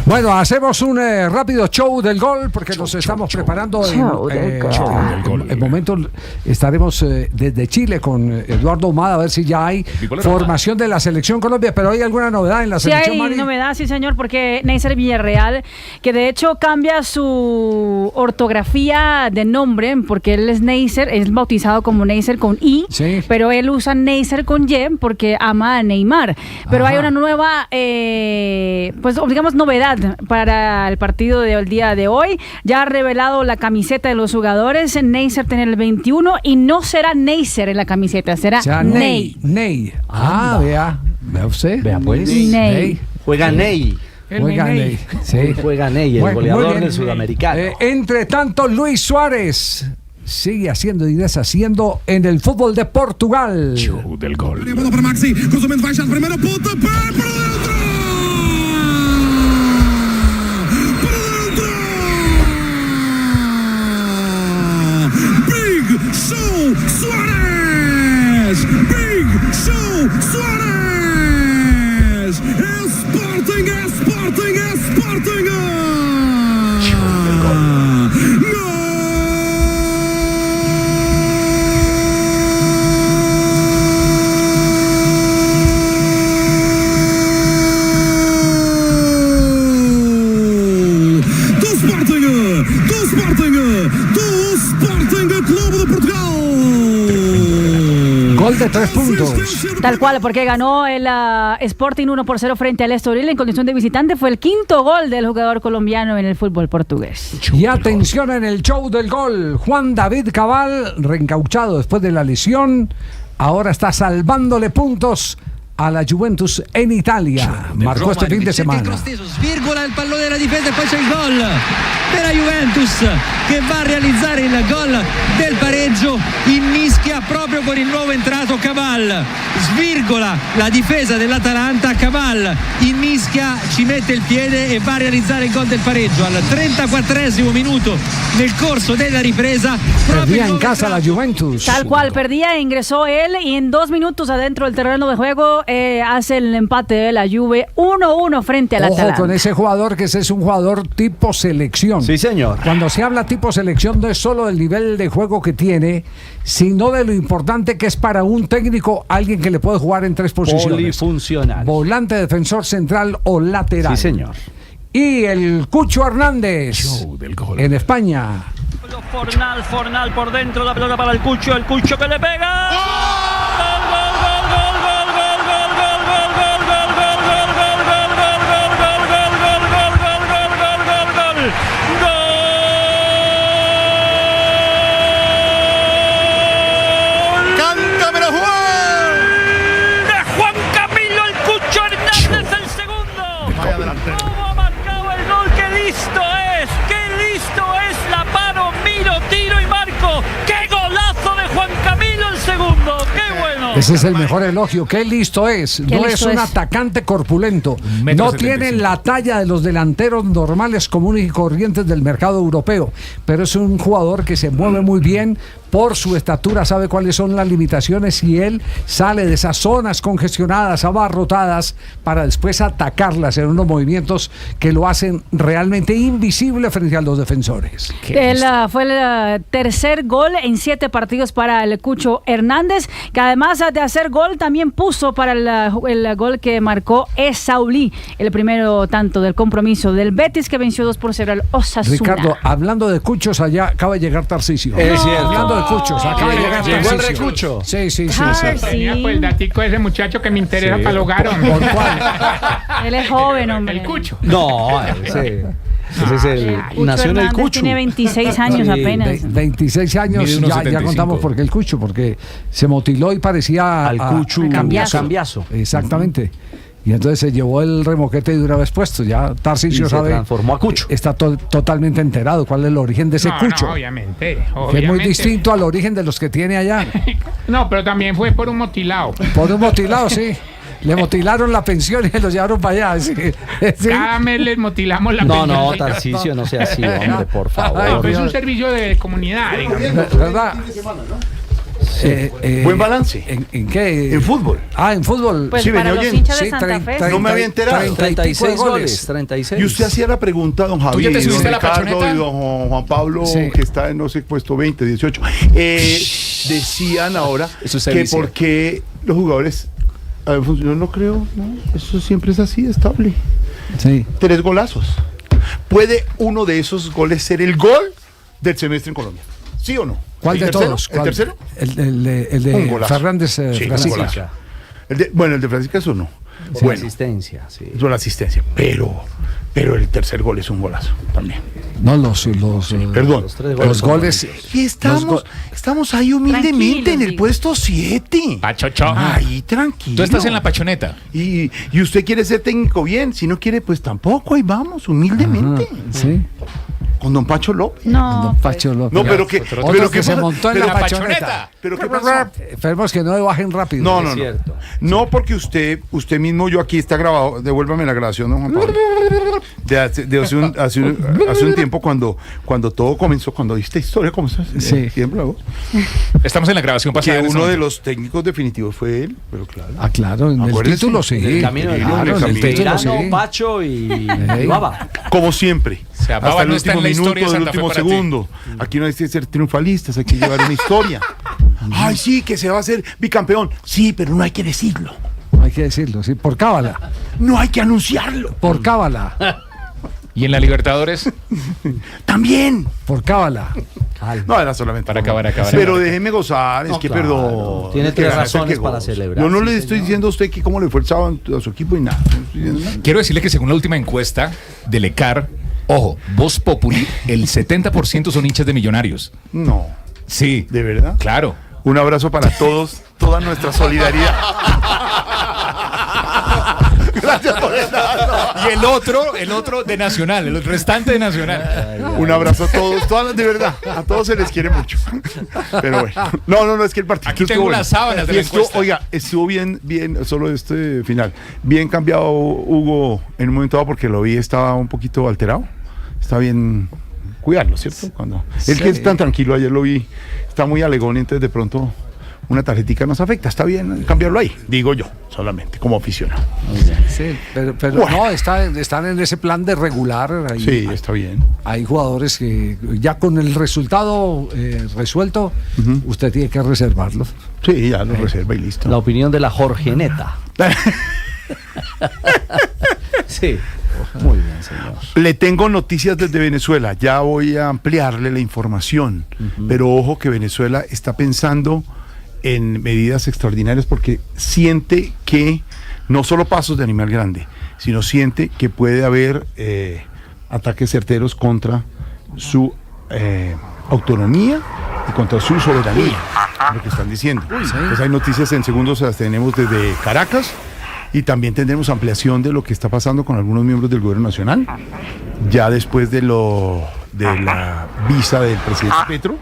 Bueno, hacemos un rápido show del gol porque nos estamos preparando. En momento estaremos desde Chile con Eduardo Humada a ver si ya hay formación de la Selección Colombia, pero ¿hay alguna novedad en la selección, Mari? Sí, hay novedad, sí señor, porque Neisser Villarreal, que de hecho cambia su ortografía de nombre, porque él es Neisser, es bautizado como Neisser con I, sí, pero él usa Neisser con Y porque ama a Neymar. Pero hay una nueva, pues digamos, novedad para el partido del día de hoy. Ya ha revelado la camiseta de los jugadores. Neisser tiene el 21 y no será Neisser en la camiseta, será Ney. Vea usted. Vea pues. Ney. Juega Ney. Juega Ney. Sí. Juega Ney, el goleador del Sudamericano. Entre tanto, Luis Suárez sigue haciendo y deshaciendo en el fútbol de Portugal. Show del gol. Para Maxi, cruzamento baixado, primeiro pontapé para dentro. Big Show Suárez! Big Show Suárez! Sporting! Gol de 3 puntos. Tal cual, porque ganó el Sporting 1-0 frente al Estoril en condición de visitante. Fue el quinto gol del jugador colombiano en el fútbol portugués. Y atención en el show del gol. Juan David Cabal, reencauchado después de la lesión, ahora está salvándole puntos a la Juventus en Italia. Marcó este fin de semana. Svirgola il pallone della difesa e poi c'è il gol per la Juventus che va a realizzare il gol del pareggio in mischia proprio con il nuovo entrato Cabal. Svirgola la difesa dell'Atalanta, Cabal in mischia ci mette il piede e va a realizzare il gol del pareggio al 34esimo minuto nel corso della ripresa. Perdía en casa la Juventus. Tal cual, perdía, ingresó él y en 2 minutos adentro del terreno de juego hace el empate de la Juve 1-1 frente al Atalanta. Ojo con ese jugador, que ese es un jugador tipo selección. Sí, señor. Cuando se habla tipo selección no es solo del nivel de juego que tiene, sino de lo importante que es para un técnico alguien que le puede jugar en 3 posiciones. Polifuncional. Volante, defensor central o lateral. Sí, señor. Y el Cucho Hernández Show del gol. en España. Fornal por dentro, la pelota para el Cucho que le pega. Ese es el mejor elogio. Qué listo es. No es un atacante corpulento. No tiene la talla de los delanteros normales, comunes y corrientes del mercado europeo. Pero es un jugador que se mueve muy bien. Por su estatura sabe cuáles son las limitaciones y él sale de esas zonas congestionadas, abarrotadas, para después atacarlas en unos movimientos que lo hacen realmente invisible frente a los defensores. Fue el tercer gol en 7 partidos para el Cucho Hernández, que además de hacer gol también puso para el gol que marcó Esaulí, el primero tanto del compromiso del Betis, que venció 2-0 al Osasuna. Ricardo, hablando de Cuchos, allá acaba de llegar Tarcisio. Es cierto. Hablando de Cuchos, acaba de llegar Tarcisio. Tarcisio. ¿Llegó el recucho? Sí. Tenía pues el datico de ese muchacho que me interesa para el hogar. ¿Por cuál? Él es joven, hombre. El Cucho. No, ese es el... Nació en el Cucho. Tiene 26 años apenas. 26 años, ya contamos por qué el Cucho, porque se motiló y parecía al Cucho Cambiaso. Exactamente. Y entonces se llevó el remoquete de una vez puesto. Ya Tarcisio sabe. Se transformó a Cucho. Está totalmente enterado cuál es el origen de ese Cucho. No, obviamente. Que es muy distinto al origen de los que tiene allá. No, pero también fue por un motilado. Por un motilado, sí. Le motilaron la pensión y lo llevaron para allá. ¿Sí? Cada mes les motilamos la pensión. No, Tarcisio, no sea así, hombre, por favor. Es un servicio de comunidad, digamos. ¿Verdad? Buen balance. ¿En qué? En fútbol. En fútbol. Pues Sí, para venía los oyendo. hinchas de Sí, Santa Fe. No me había enterado. 36 goles. 36. Y usted hacía la pregunta, don ya Javier, te y don subiste a la Ricardo pachoneta? y don Juan Pablo, Sí. que está en, no sé, puesto 20, 18. Decían ahora Eso es que servicio. por qué los jugadores... yo no creo, no, eso siempre es así, estable. Sí. 3 golazos. ¿Puede uno de esos goles ser el gol del semestre en Colombia? ¿Sí o no? ¿Cuál ¿El de tercero? todos? ¿El tercero? El Un de golazo. Fernández Sí, un Francisca. golazo. El de Francisca eso no. Sí, Bueno, asistencia, sí. eso es la asistencia. Pero el tercer gol es un golazo también. No, Perdón. Los 3 los goles. Y estamos ahí humildemente en el Tranquilos, puesto 7. Pachocho. Ahí tranquilo. Tú estás en la pachoneta. Y usted quiere ser técnico bien, si no quiere, pues tampoco, ahí vamos, humildemente. Sí. Con don Pacho López. No, Don Pacho López. No, pero que, Otro pero que se pasa- montó en pero- la la pachoneta. pachoneta. pero ¿qué pasó? Esperemos que no bajen rápido. No. cierto. No, porque usted mismo, yo aquí está grabado, devuélvame la grabación, don Juan Pablo. Hace un tiempo cuando todo comenzó, cuando diste historia, ¿cómo estás? Sí. Siempre hago. Estamos en la grabación Que pasada. en ese uno de momento. los técnicos definitivos fue él, pero claro. Claro, en el Acuérdese, título sí. En el camino del Claro, en el en el camino. título Tirano, sí. Pacho y Baba. Como siempre. O sea, Baba hasta el no está último en la historia minuto, de del Santa Fe último para ti. segundo. Aquí no hay que ser triunfalistas, hay que llevar una historia. Ay, sí, que se va a hacer bicampeón. Sí, pero no hay que decirlo. Hay que decirlo, sí. Por cábala. No hay que anunciarlo. Por cábala. Y en la Libertadores, También. Por cábala. No, era solamente para acabar. Pero déjeme gozar, es que claro. perdón. Tiene Es que 3 gana, es el razones que para goza. celebrar. Yo no Sí, le estoy señor. diciendo a usted que cómo le fue el sábado a su equipo y nada. No estoy diciendo nada. quiero decirle que según la última encuesta de Lecar, ojo, Voz Populi, el 70% son hinchas de Millonarios. No, Sí. ¿de verdad? Claro. Un abrazo para todos, toda nuestra solidaridad. Gracias por el dato. Y el otro de Nacional, el restante de Nacional. Un abrazo a todos, de verdad, a todos se les quiere mucho. Pero bueno, no, es que el partido Aquí tengo estuvo unas sábanas de Y la estuvo, encuesta. oiga, estuvo bien, solo este final, bien cambiado Hugo en un momento dado porque lo vi, estaba un poquito alterado, está bien cuidarlo, ¿cierto? Cuando él que es tan tranquilo, ayer lo vi, está muy alegón, entonces de pronto una tarjetica nos afecta, está bien cambiarlo ahí, digo yo, solamente, como aficionado. Sí, pero Bueno. no, están en ese plan de regular. Ahí, Sí, está bien. hay jugadores que ya con el resultado resuelto, usted tiene que reservarlo. Sí, ya lo reserva y listo. La opinión de la Jorgeneta. Sí. Muy bien, señor. Le tengo noticias desde Venezuela, ya voy a ampliarle la información, pero ojo que Venezuela está pensando en medidas extraordinarias porque siente que no solo pasos de animal grande, sino siente que puede haber ataques certeros contra su autonomía y contra su soberanía, lo que están diciendo. Pues hay noticias en segundos, las tenemos desde Caracas. Y también tendremos ampliación de lo que está pasando con algunos miembros del gobierno nacional, ya después de la visa del presidente Petro.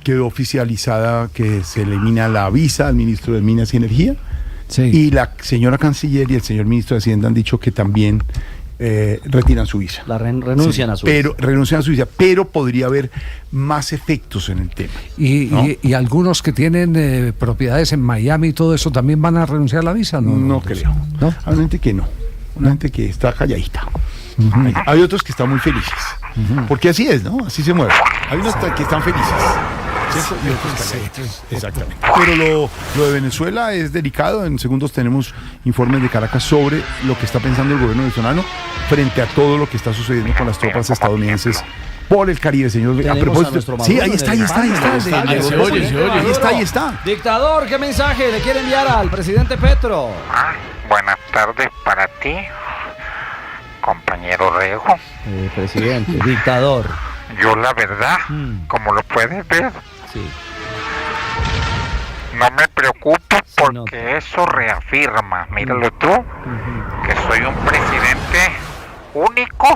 Quedó oficializada que se elimina la visa al ministro de Minas y Energía. Sí. Y la señora canciller y el señor ministro de Hacienda han dicho que también retiran su visa. Renuncian a su Pero renuncian a su visa, pero podría haber más efectos en el tema. Y algunos que tienen propiedades en Miami y todo eso también van a renunciar a la visa, ¿no? No creo. ¿No? Hay gente que no. Una gente que está calladita. Hay otros que están muy felices. Porque así es, ¿no? Así se mueve. Hay unos que están felices. ¿Cierto? Y otros calladitos. Exactamente. Pero lo de Venezuela es delicado. En segundos tenemos informes de Caracas sobre lo que está pensando el gobierno venezolano frente a todo lo que está sucediendo con las tropas estadounidenses por el Caribe, señor. A propósito, sí, ahí está. Ahí está. Dictador, ¿qué mensaje le quiere enviar al presidente Petro? Buenas tardes para ti, compañero Rego. Presidente, dictador. Yo la verdad, como lo puedes ver, Sí. no me preocupo porque nota. eso reafirma, míralo tú, que soy un presidente único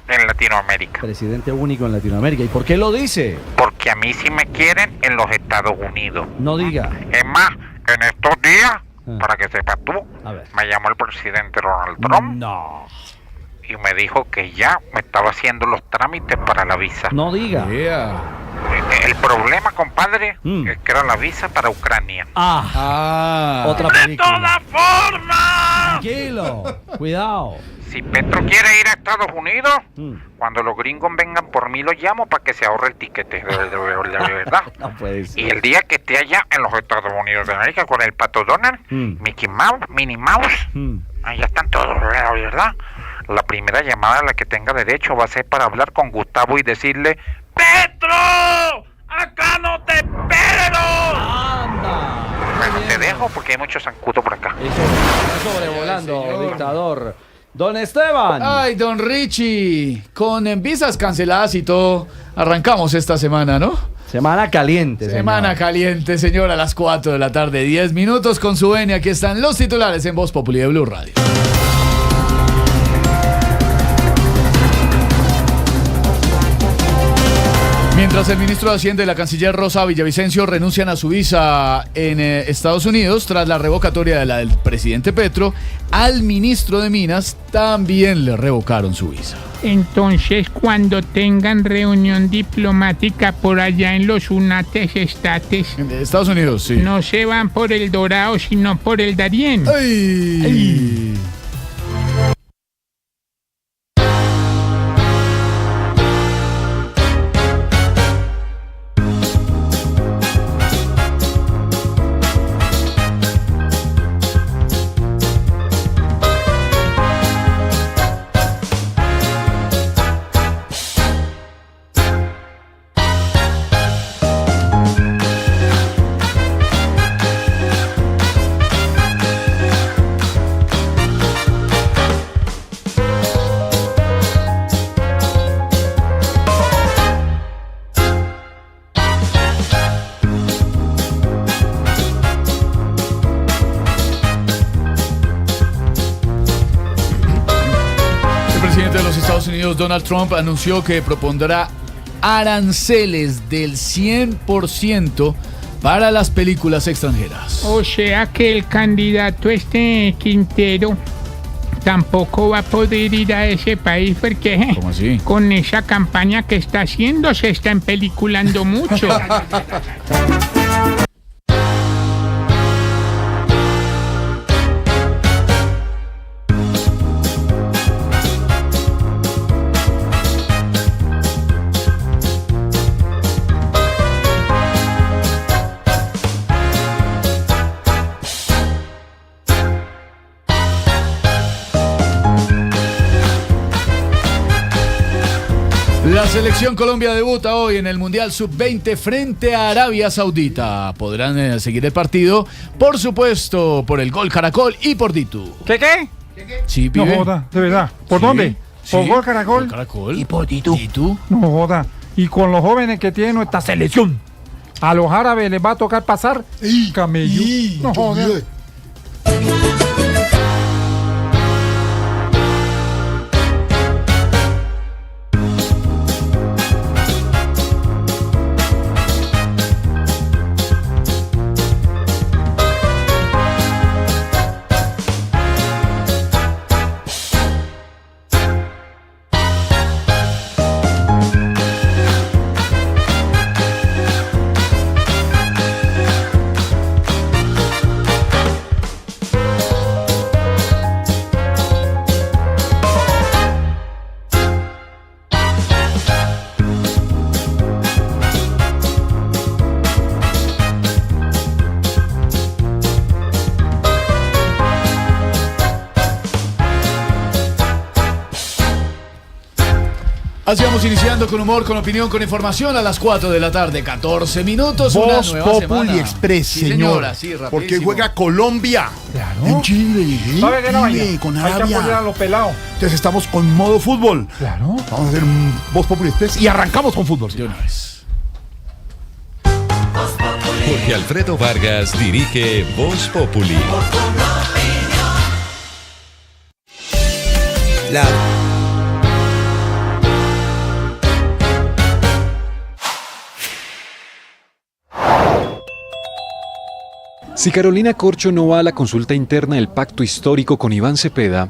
en Latinoamérica. Presidente único en Latinoamérica. ¿Y por qué lo dice? Porque a mí sí me quieren en los Estados Unidos. No diga. Es más, en estos días, para que sepas tú, A ver. me llamó el presidente Donald Trump No. y me dijo que ya me estaba haciendo los trámites para la visa. No diga. El problema, compadre, es que era la visa para Ucrania. Otra ¡De película. todas formas! Tranquilo, cuidado. Si Petro quiere ir a Estados Unidos, cuando los gringos vengan por mí lo llamo para que se ahorre el tiquete, de verdad. No puede ser. Y el día que esté allá en los Estados Unidos de América con el Pato Donald, Mickey Mouse, Minnie Mouse, allá están todos, ¿verdad? La primera llamada a la que tenga derecho va a ser para hablar con Gustavo y decirle: ¡Petro! ¡Acá no te espero! ¡Anda! Bueno, te dejo porque hay mucho zancudo por acá. Eso sobrevolando, dictador. Don Esteban. Ay, don Richie, con visas canceladas y todo, arrancamos esta semana, ¿no? Semana caliente, Semana señor. caliente, señor, a las 4 de la tarde, 10 minutos con su venia. Aquí están los titulares en Voz Populi de Blue Radio. Mientras el ministro de Hacienda y la canciller Rosa Villavicencio renuncian a su visa en Estados Unidos tras la revocatoria de la del presidente Petro, al ministro de Minas también le revocaron su visa. Entonces, cuando tengan reunión diplomática por allá en los Unates Estates, En Estados Unidos, sí. no se van por el Dorado, sino por el Darién. ¡Ay! Donald Trump anunció que propondrá aranceles del 100% para las películas extranjeras. O sea que el candidato Quintero tampoco va a poder ir a ese país porque ¿Cómo así? Con esa campaña que está haciendo se está empeliculando mucho. La selección Colombia debuta hoy en el Mundial Sub-20 frente a Arabia Saudita. Podrán seguir el partido, por supuesto, por el Gol Caracol y por Ditu. ¿Qué? Sí, No pibe. joda, de verdad. ¿Por Sí, dónde? ¿Por sí. Gol Caracol? Gol Caracol. Y por Ditu. ¿Ditu? No joda. Y con los jóvenes que tiene nuestra selección, a los árabes les va a tocar pasar camello. No joda. Así vamos iniciando con humor, con opinión, con información a las 4 de la tarde, 14 minutos. Voz una nueva Populi semana. Express, Sí, señor. señora, sí, porque rapidísimo. juega Colombia. Claro. En Chile. ¿Sabe qué no Chile, vaya? con Hay que Arabia. apoyar a los pelados. Entonces estamos con modo fútbol. Claro. Vamos a hacer un Voz Populi Express y arrancamos con fútbol. De una vez. Jorge Alfredo Vargas dirige Voz Populi. Si Carolina Corcho no va a la consulta interna del pacto histórico con Iván Cepeda,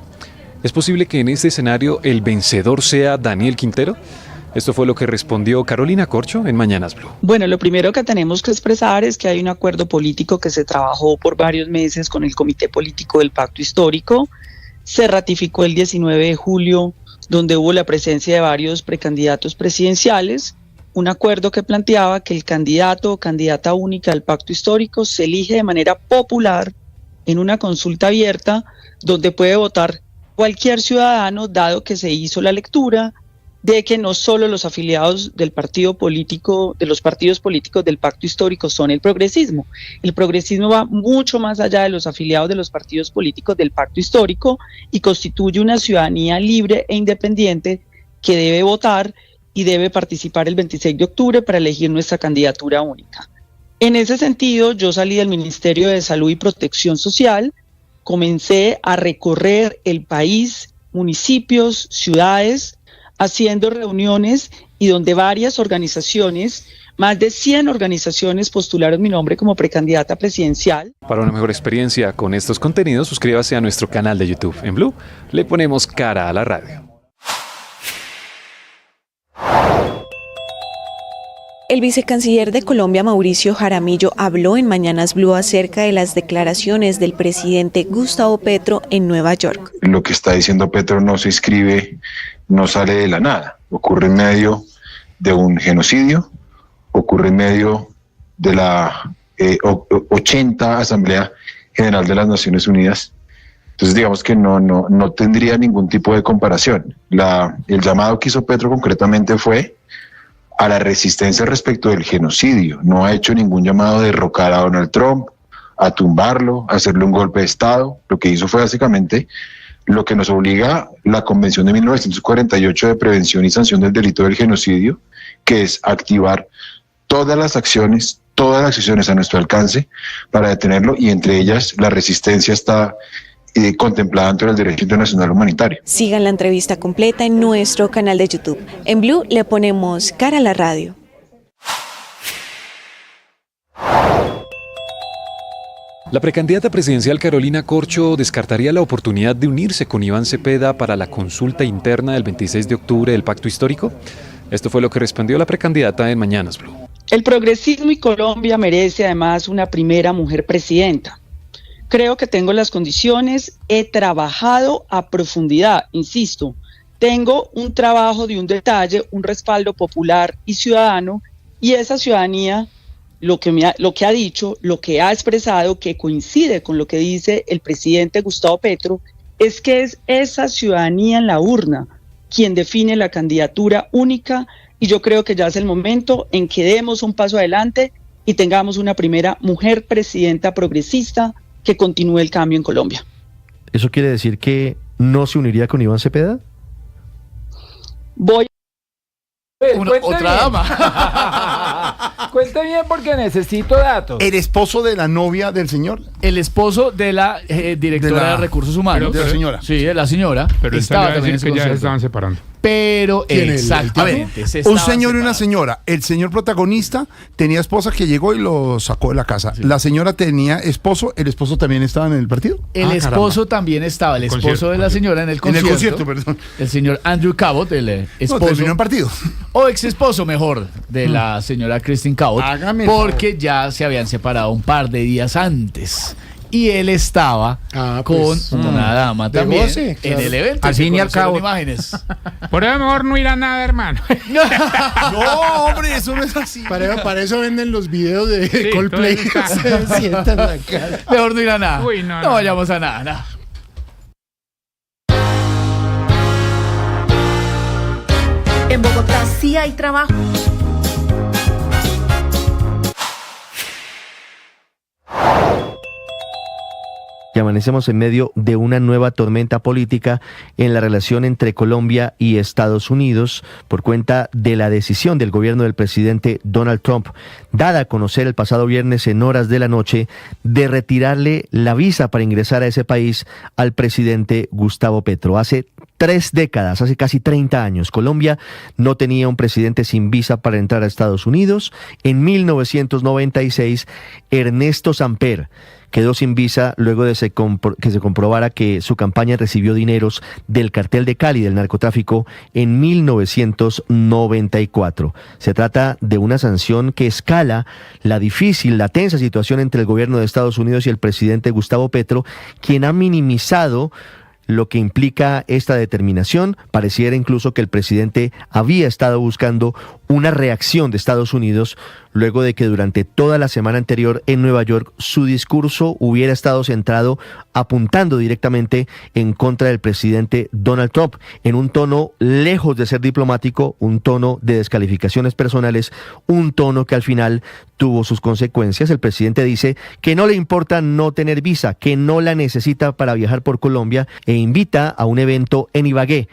¿es posible que en este escenario el vencedor sea Daniel Quintero? Esto fue lo que respondió Carolina Corcho en Mañanas Blue. Bueno, lo primero que tenemos que expresar es que hay un acuerdo político que se trabajó por varios meses con el Comité Político del Pacto Histórico. Se ratificó el 19 de julio, donde hubo la presencia de varios precandidatos presidenciales. Un acuerdo que planteaba que el candidato o candidata única del Pacto Histórico se elige de manera popular en una consulta abierta donde puede votar cualquier ciudadano, dado que se hizo la lectura de que no solo los afiliados del partido político, de los partidos políticos del Pacto Histórico son el progresismo. El progresismo va mucho más allá de los afiliados de los partidos políticos del Pacto Histórico y constituye una ciudadanía libre e independiente que debe votar y debe participar el 26 de octubre para elegir nuestra candidatura única. En ese sentido, yo salí del Ministerio de Salud y Protección Social, comencé a recorrer el país, municipios, ciudades, haciendo reuniones y donde varias organizaciones, más de 100 organizaciones postularon mi nombre como precandidata presidencial. Para una mejor experiencia con estos contenidos, suscríbase a nuestro canal de YouTube. En Blue le ponemos cara a la radio. El vicecanciller de Colombia, Mauricio Jaramillo, habló en Mañanas Blue acerca de las declaraciones del presidente Gustavo Petro en Nueva York. Lo que está diciendo Petro no se escribe, no sale de la nada. Ocurre en medio de un genocidio, ocurre en medio de la 80 Asamblea General de las Naciones Unidas. Entonces digamos que no tendría ningún tipo de comparación. El llamado que hizo Petro concretamente fue a la resistencia respecto del genocidio. No ha hecho ningún llamado a derrocar a Donald Trump, a tumbarlo, a hacerle un golpe de Estado. Lo que hizo fue básicamente lo que nos obliga la Convención de 1948 de Prevención y Sanción del Delito del Genocidio, que es activar todas las acciones a nuestro alcance para detenerlo, y entre ellas la resistencia está contemplada ante el derecho internacional humanitario. Sigan la entrevista completa en nuestro canal de YouTube. En Blue le ponemos cara a la radio. La precandidata presidencial Carolina Corcho descartaría la oportunidad de unirse con Iván Cepeda para la consulta interna del 26 de octubre del Pacto Histórico. Esto fue lo que respondió la precandidata en Mañanas Blue. El progresismo y Colombia merece además una primera mujer presidenta. Creo que tengo las condiciones, he trabajado a profundidad, insisto, tengo un trabajo de un detalle, un respaldo popular y ciudadano, y esa ciudadanía, lo que ha dicho, lo que ha expresado, que coincide con lo que dice el presidente Gustavo Petro, es que es esa ciudadanía en la urna quien define la candidatura única, y yo creo que ya es el momento en que demos un paso adelante y tengamos una primera mujer presidenta progresista que continúe el cambio en Colombia. ¿Eso quiere decir que no se uniría con Iván Cepeda? Otra dama. Cuente bien porque necesito datos. ¿El esposo de la novia del señor? El esposo de la directora de Recursos Humanos. De la señora. Sí, de la señora. Pero estaba también que ya se estaban separando. Pero exactamente. Un señor y una señora. El señor protagonista tenía esposa que llegó y lo sacó de la casa. Sí. La señora tenía esposo. ¿El esposo también estaba en el partido? El esposo también estaba. El esposo de la señora en el concierto. En el concierto, perdón. El señor Andrew Cabot, el esposo. Terminó en partido. O ex esposo, mejor, de la señora Christine Cabot. Porque ya se habían separado un par de días antes. Y él estaba con una dama también goce, claro, en el evento. Al fin y al cabo. Imágenes. Por eso mejor no ir a nada, hermano. No, hombre, eso no es así. Para eso venden los videos de Coldplay. Se sientan la cara. Mejor no ir a nada. Uy, no vayamos a nada. En Bogotá sí hay trabajo. Y amanecemos en medio de una nueva tormenta política en la relación entre Colombia y Estados Unidos por cuenta de la decisión del gobierno del presidente Donald Trump, dada a conocer el pasado viernes en horas de la noche, de retirarle la visa para ingresar a ese país al presidente Gustavo Petro. Hace 3 décadas, hace casi 30 años, Colombia no tenía un presidente sin visa para entrar a Estados Unidos. En 1996, Ernesto Samper, quedó sin visa luego de que se comprobara que su campaña recibió dineros del cartel de Cali del narcotráfico en 1994. Se trata de una sanción que escala la tensa situación entre el gobierno de Estados Unidos y el presidente Gustavo Petro, quien ha minimizado lo que implica esta determinación. Pareciera incluso que el presidente había estado buscando una reacción de Estados Unidos luego de que durante toda la semana anterior en Nueva York su discurso hubiera estado centrado apuntando directamente en contra del presidente Donald Trump, en un tono lejos de ser diplomático, un tono de descalificaciones personales, un tono que al final tuvo sus consecuencias. El presidente dice que no le importa no tener visa, que no la necesita para viajar por Colombia e invita a un evento en Ibagué.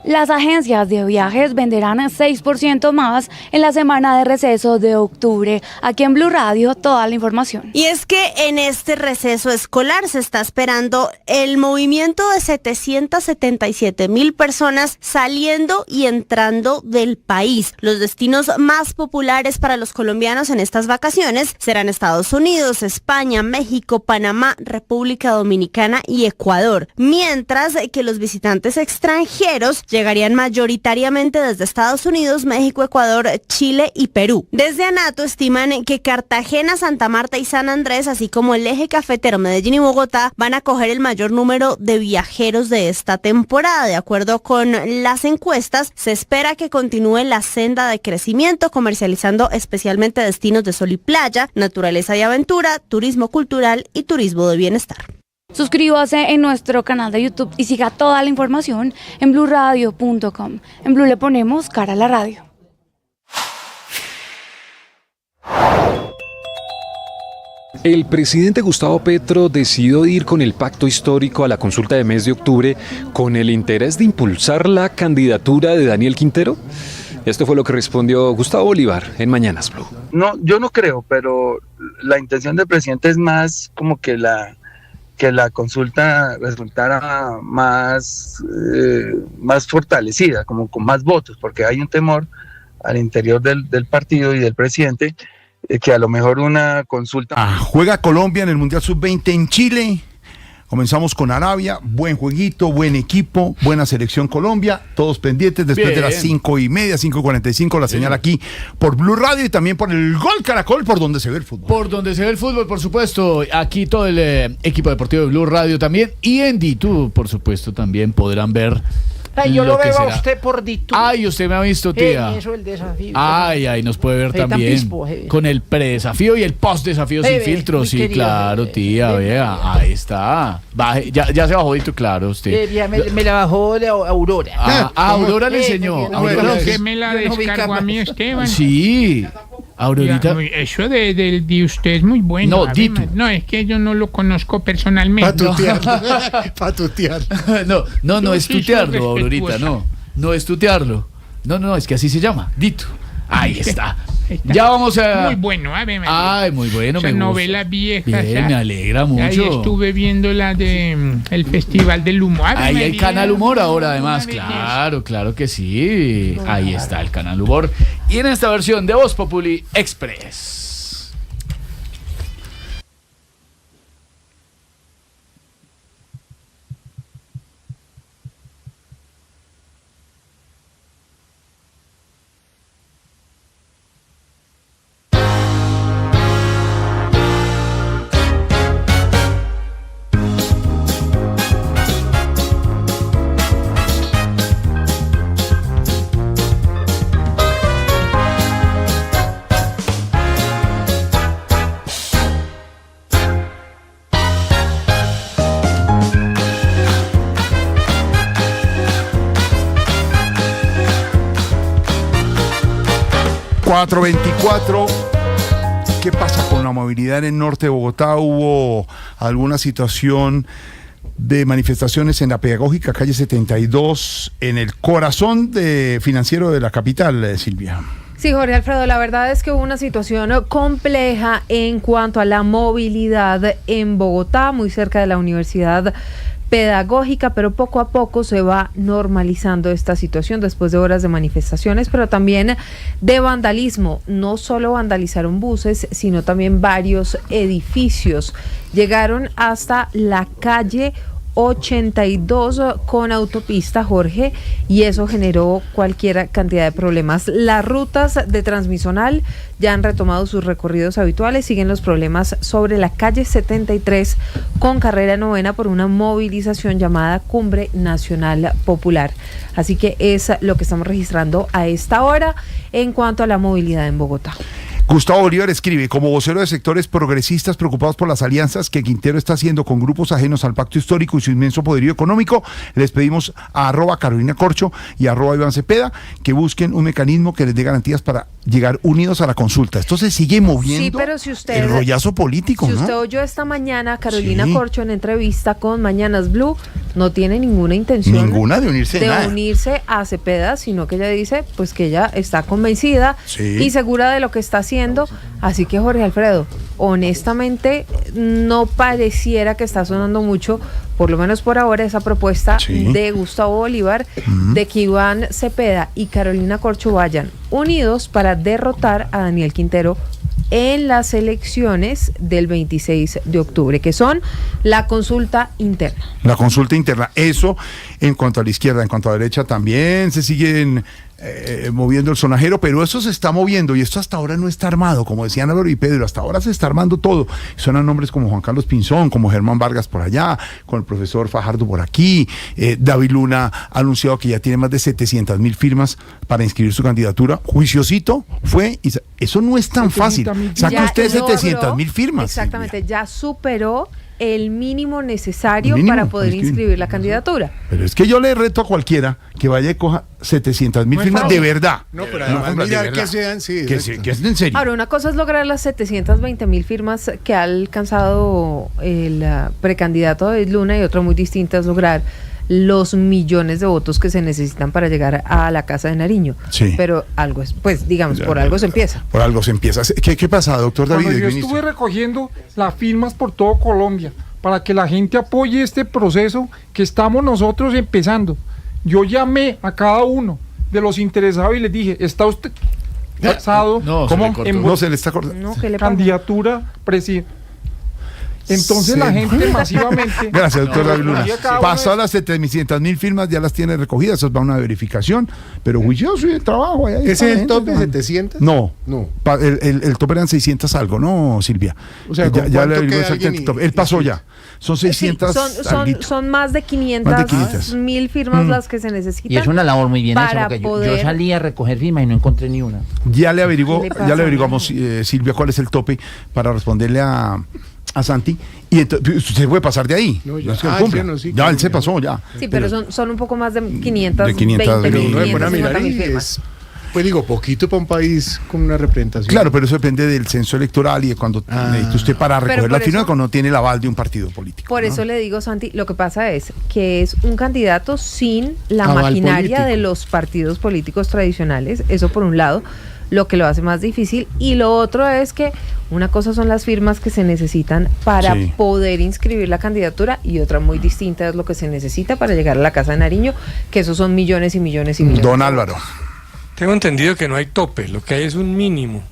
Las agencias de viajes venderán 6% más en la semana de receso de octubre. Aquí en Blue Radio, toda la información. Y es que en este receso escolar se está esperando el movimiento de 777,000 personas saliendo y entrando del país. Los destinos más populares para los colombianos en estas vacaciones serán Estados Unidos, España, México, Panamá, República Dominicana y Ecuador. Mientras que los visitantes extranjeros llegarían mayoritariamente desde Estados Unidos, México, Ecuador, Chile y Perú. Desde ANATO estiman que Cartagena, Santa Marta y San Andrés, así como el eje cafetero Medellín y Bogotá, van a acoger el mayor número de viajeros de esta temporada. De acuerdo con las encuestas, se espera que continúe la senda de crecimiento, comercializando especialmente destinos de sol y playa, naturaleza y aventura, turismo cultural y turismo de bienestar. Suscríbase en nuestro canal de YouTube y siga toda la información en bluradio.com. En Blue le ponemos cara a la radio. El presidente Gustavo Petro decidió ir con el pacto histórico a la consulta de mes de octubre con el interés de impulsar la candidatura de Daniel Quintero. Esto fue lo que respondió Gustavo Bolívar en Mañanas Blue. No, yo no creo, pero la intención del presidente es más como que la consulta resultara más fortalecida, como con más votos, porque hay un temor al interior del partido y del presidente que a lo mejor una consulta... Juega Colombia en el Mundial Sub-20 en Chile. Comenzamos con Arabia, buen jueguito, buen equipo, buena selección Colombia, todos pendientes después de las 5:30, 5:45, la señal aquí por Blue Radio y también por el Gol Caracol, por donde se ve el fútbol. Por donde se ve el fútbol, por supuesto, aquí todo el equipo deportivo de Blue Radio también, y en DTube, por supuesto, también podrán ver. Ay, yo lo veo a usted por DTube. Ay, usted me ha visto, tía. Eso, el desafío. Ay, nos puede ver también. Pispo, con el predesafío y el postdesafío sin filtro. Sí, querido, claro, tía, vea. Ahí está. Baje, ya se bajó DTube, claro, usted. Ya me la bajó de Aurora. Aurora le enseñó. Aurora, ¿usted me la descargó a mí, Esteban? Sí. Aurorita. Eso de usted es muy bueno. No, Dito. No, es que yo no lo conozco personalmente. Patutear. No es tutearlo, Aurorita, no es tutearlo. No, es que así se llama, Dito. Ahí está. Ya vamos a... Muy bueno, Ay, muy bueno, me gusta. Novela vieja. Bien, me alegra mucho. Ahí estuve viendo la de el Festival del Humor. Ahí hay Canal Humor ahora, además. Claro que sí. Ahí está el Canal Humor. Y en esta versión de Voz Populi Express. ...4:24... ¿Qué pasa con la movilidad en el norte de Bogotá? ¿Hubo alguna situación de manifestaciones en la Pedagógica, calle 72, en el corazón financiero de la capital, Silvia? Sí, Jorge Alfredo, la verdad es que hubo una situación compleja en cuanto a la movilidad en Bogotá, muy cerca de la Universidad Pedagógica, pero poco a poco se va normalizando esta situación después de horas de manifestaciones, pero también de vandalismo. No solo vandalizaron buses, sino también varios edificios. Llegaron hasta la calle 82 con autopista, Jorge, y eso generó cualquier cantidad de problemas. Las rutas de Transmisonal ya han retomado sus recorridos habituales, siguen los problemas sobre la calle 73 con carrera 9 por una movilización llamada Cumbre Nacional Popular. Así que es lo que estamos registrando a esta hora en cuanto a la movilidad en Bogotá. Gustavo Bolívar escribe, como vocero de sectores progresistas preocupados por las alianzas que Quintero está haciendo con grupos ajenos al pacto histórico y su inmenso poderío económico, les pedimos a @Carolina Corcho y @Iván Cepeda que busquen un mecanismo que les dé garantías para llegar unidos a la consulta. Esto se sigue moviendo. Sí, pero si usted, el rollazo político, si ¿no? usted oyó esta mañana a Carolina Corcho en entrevista con Mañanas Blue, no tiene ninguna intención de unirse a Cepeda, sino que ella dice pues que ella está convencida y segura de lo que está haciendo. Así que, Jorge Alfredo, honestamente no pareciera que está sonando mucho, por lo menos por ahora, esa propuesta de Gustavo Bolívar de que Iván Cepeda y Carolina Corcho vayan unidos para derrotar a Daniel Quintero en las elecciones del 26 de octubre, que son la consulta interna. La consulta interna. Eso en cuanto a la izquierda. En cuanto a la derecha también se siguen moviendo el sonajero, pero eso se está moviendo y esto hasta ahora no está armado, como decían Álvaro y Pedro, hasta ahora se está armando todo. Suenan nombres como Juan Carlos Pinzón, como Germán Vargas por allá, con el profesor Fajardo por aquí. David Luna ha anunciado que ya tiene más de 700,000 firmas para inscribir su candidatura. Juiciosito fue, y eso no es tan fácil. Saca usted 700,000 firmas. Exactamente, Silvia. Ya superó el mínimo necesario para poder inscribir la candidatura. Pero es que yo le reto a cualquiera que vaya y coja 700,000 firmas de verdad. No, pero además mirar que sean, que es en serio. Ahora, una cosa es lograr las 720,000 firmas que ha alcanzado el precandidato David Luna y otra muy distinta es lograr los millones de votos que se necesitan para llegar a la Casa de Nariño. Sí. Pero algo es, pues digamos, por algo se empieza. Por algo se empieza. ¿Qué pasa, doctor David? Yo estuve recogiendo las firmas por todo Colombia para que la gente apoye este proceso que estamos nosotros empezando. Yo llamé a cada uno de los interesados y les dije, ¿está usted casado? ¿Cómo? No se le está cortando. Candidatura presidencial. Entonces la gente masivamente... Gracias, doctor David Luna. Pasó a las 700,000 firmas, ya las tiene recogidas, eso va a una verificación, pero juicioso y el trabajo. ¿Ese es el tope, 700? No. El tope eran 600 algo, ¿no, Silvia? O sea, ya le averiguó exactamente el tope. Él pasó ya. Son 600. Son más de 500,000 firmas las que se necesitan. Y es una labor muy bien hecha, porque yo salí a recoger firmas y no encontré ni una. Ya le averiguamos, Silvia, cuál es el tope para responderle a Santi, y entonces se puede pasar de ahí. Él se pasó ya. Sí, pero son un poco más de 520,000 firmas. Pues digo, poquito para un país con una representación. Claro, pero eso depende del censo electoral y de cuando necesita usted para recoger la firma cuando no tiene el aval de un partido político. Por eso le digo, Santi, lo que pasa es que es un candidato sin la maquinaria político de los partidos políticos tradicionales, eso por un lado, lo que lo hace más difícil, y lo otro es que una cosa son las firmas que se necesitan para poder inscribir la candidatura y otra muy distinta es lo que se necesita para llegar a la Casa de Nariño, que esos son millones y millones y millones. Don Álvaro. Tengo entendido que no hay tope, lo que hay es un mínimo.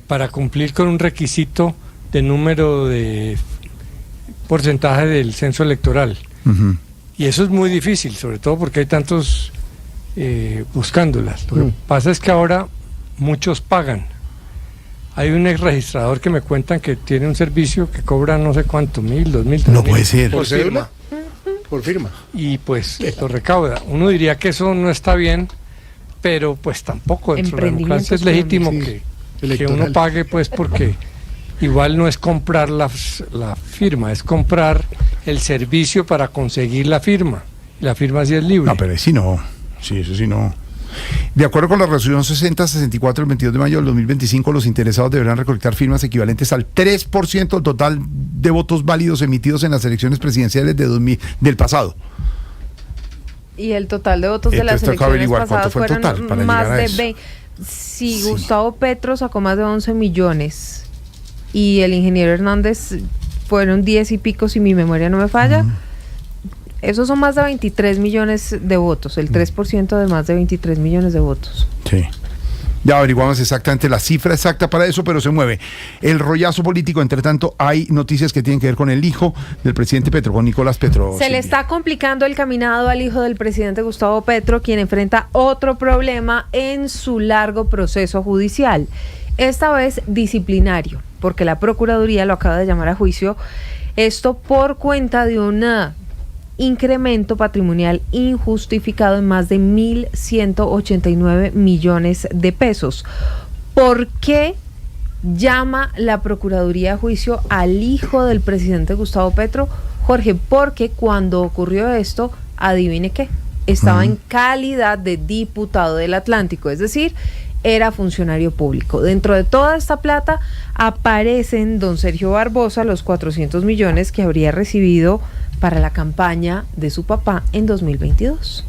Para cumplir con un requisito de número de porcentaje del censo electoral. Y eso es muy difícil, sobre todo porque hay tantos buscándolas. Lo que pasa es que ahora muchos pagan. Hay un ex registrador que me cuentan que tiene un servicio que cobra no sé cuánto, 1,000, 2,000. No puede ser. ¿Por firma? Por firma. Y pues lo recauda. Uno diría que eso no está bien, pero pues tampoco dentro de la democracia es legítimo que uno pague, pues, porque igual no es comprar la firma, es comprar el servicio para conseguir la firma. La firma sí es libre. No, pero sí no. Sí, eso sí no. De acuerdo con la resolución 6064 del 22 de mayo del 2025, los interesados deberán recolectar firmas equivalentes al 3% del total de votos válidos emitidos en las elecciones presidenciales del pasado. Y el total de votos de las elecciones pasadas fueron más si Gustavo Petro sacó más de 11 millones y el ingeniero Hernández fueron 10 y pico, si mi memoria no me falla, esos son más de 23 millones de votos, el 3% de más de 23 millones de votos. Sí. Ya averiguamos exactamente la cifra exacta para eso, pero se mueve el rollazo político. Entre tanto, hay noticias que tienen que ver con el hijo del presidente Petro, con Nicolás Petro. Se le está complicando el caminado al hijo del presidente Gustavo Petro, quien enfrenta otro problema en su largo proceso judicial, esta vez disciplinario, porque la Procuraduría lo acaba de llamar a juicio, esto por cuenta de una incremento patrimonial injustificado en más de 1.189 millones de pesos. ¿Por qué llama la Procuraduría a juicio al hijo del presidente Gustavo Petro? Jorge, porque cuando ocurrió esto, adivine qué, estaba en calidad de diputado del Atlántico, es decir, era funcionario público. Dentro de toda esta plata aparecen don Sergio Barbosa, los 400 millones que habría recibido para la campaña de su papá en 2022.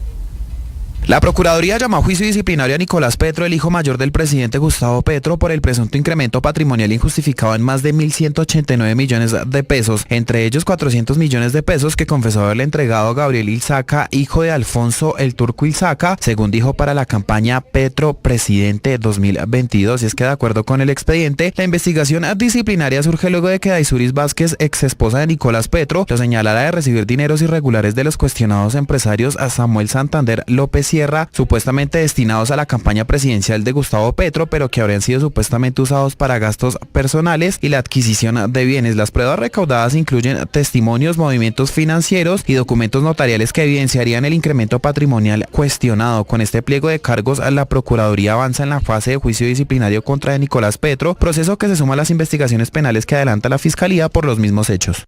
La Procuraduría llamó a juicio disciplinario a Nicolás Petro, el hijo mayor del presidente Gustavo Petro, por el presunto incremento patrimonial injustificado en más de 1.189 millones de pesos, entre ellos 400 millones de pesos que confesó haberle entregado a Gabriel Ilzaca, hijo de Alfonso el Turco Ilzaca, según dijo, para la campaña Petro Presidente 2022. Y es que, de acuerdo con el expediente, la investigación disciplinaria surge luego de que Daisuris Vázquez, ex esposa de Nicolás Petro, lo señalara de recibir dineros irregulares de los cuestionados empresarios a Samuel Santander López Sierra, supuestamente destinados a la campaña presidencial de Gustavo Petro, pero que habrían sido supuestamente usados para gastos personales y la adquisición de bienes. Las pruebas recaudadas incluyen testimonios, movimientos financieros y documentos notariales que evidenciarían el incremento patrimonial cuestionado. Con este pliego de cargos, la Procuraduría avanza en la fase de juicio disciplinario contra Nicolás Petro, proceso que se suma a las investigaciones penales que adelanta la Fiscalía por los mismos hechos.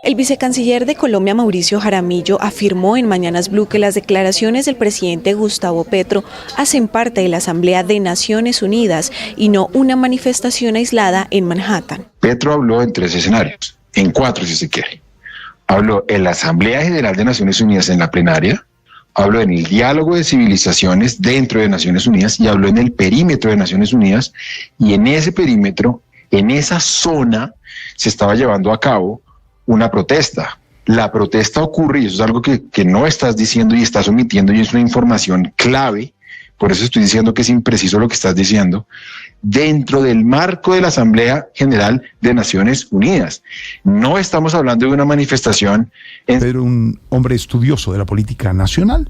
El vicecanciller de Colombia, Mauricio Jaramillo, afirmó en Mañanas Blue que las declaraciones del presidente Gustavo Petro hacen parte de la Asamblea de Naciones Unidas y no una manifestación aislada en Manhattan. Petro habló en 3 escenarios, en 4 si se quiere. Habló en la Asamblea General de Naciones Unidas en la plenaria, habló en el diálogo de civilizaciones dentro de Naciones Unidas y habló en el perímetro de Naciones Unidas, y en ese perímetro, en esa zona, se estaba llevando a cabo una protesta. La protesta ocurre, y eso es algo que no estás diciendo y estás omitiendo, y es una información clave, por eso estoy diciendo que es impreciso lo que estás diciendo, dentro del marco de la Asamblea General de Naciones Unidas. No estamos hablando de una manifestación. Pero un hombre estudioso de la política nacional,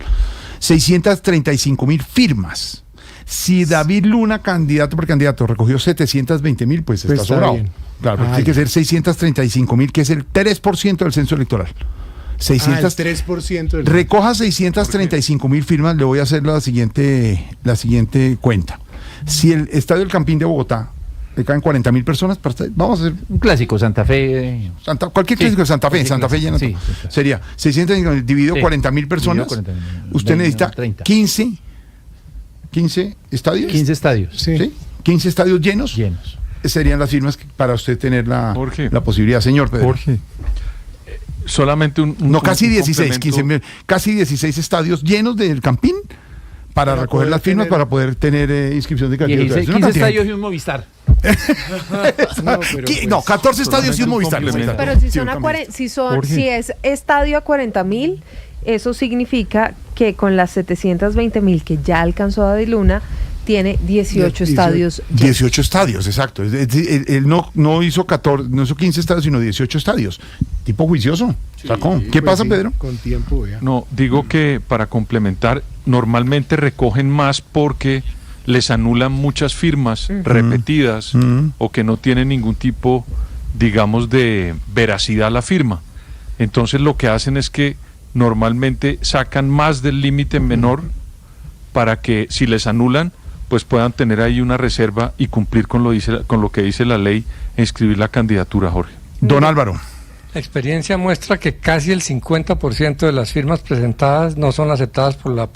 635.000 firmas. Si David Luna, candidato por candidato, recogió 720.000, pues está sobrado. Bien. Claro, tiene que ser 635.000, que es el 3% del censo electoral. El 3%. Recoja 635.000 firmas, le voy a hacer la siguiente cuenta. Si el Estadio del Campín de Bogotá le caen 40.000 personas, vamos a hacer un clásico, Santa Fe. Cualquier clásico de Santa Fe, Santa Fe llena todo. Sería 650.000 dividido 40.000 personas. 40.000. Usted necesita 15 estadios. 15 estadios. Sí. 15 estadios llenos. Serían las firmas para usted tener la posibilidad, señor Pedro. Jorge, solamente casi 16, 15.000, casi 16 estadios llenos del Campín para recoger las firmas para poder tener inscripción de candidatura. 15 estadios y un Movistar. 14 estadios y un Movistar. Pero si es estadio a 40.000, eso significa que con las 720.000 que ya alcanzó David Luna, tiene 18 estadios. 18 estadios, exacto. Él no hizo 15 estadios, sino 18 estadios. Tipo juicioso. Sacó. ¿Qué pasa, Pedro? Con tiempo, ya. No, digo que para complementar, normalmente recogen más porque les anulan muchas firmas repetidas o que no tienen ningún tipo, digamos, de veracidad a la firma. Entonces lo que hacen es que normalmente sacan más del límite menor para que, si les anulan, pues puedan tener ahí una reserva y cumplir con lo que dice la ley e inscribir la candidatura, Jorge. Don Álvaro. La experiencia muestra que casi el 50% de las firmas presentadas no son aceptadas por la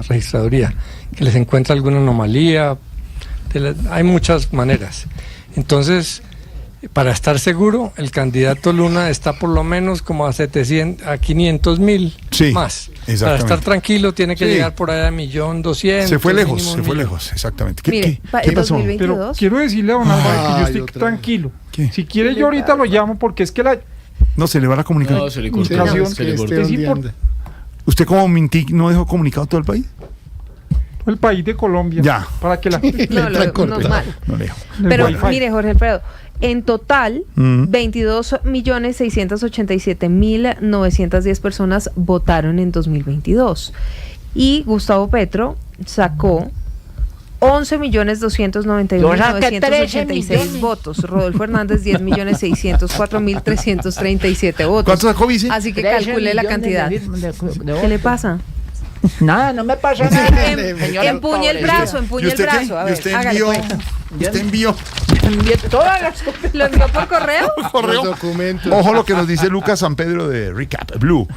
registraduría, que les encuentra alguna anomalía, hay muchas maneras. Entonces, para estar seguro, el candidato Luna está por lo menos como a 500,000 más. Para estar tranquilo tiene que llegar por allá a 1.200.000. Se fue lejos, exactamente. ¿Qué pasó? 2022. Pero quiero decirle a don Álvaro que yo estoy tranquilo. Si quiere yo ahorita lo llamo porque es que No, se le va la comunicación. No, se le cortó. ¿Usted como Mintic no dejó comunicado todo el país? El país de Colombia. Ya. Para que la No lejos. Pero mire, Jorge Alfredo, en total, 22.687.910 personas votaron en 2022. Y Gustavo Petro sacó 11.291.986 votos. Rodolfo Hernández, 10.604.337 votos. ¿Cuánto sacó, vice? Así que calcule la cantidad. ¿Qué le pasa? Nada, no me pasa nada. Empuñe el brazo, empuñe el brazo. A ver, usted hágale, envió, pues. usted envió. Envié todas las ¿Lo envió por correo? Los documentos. Ojo lo que nos dice Lucas San Pedro de Recap Blue.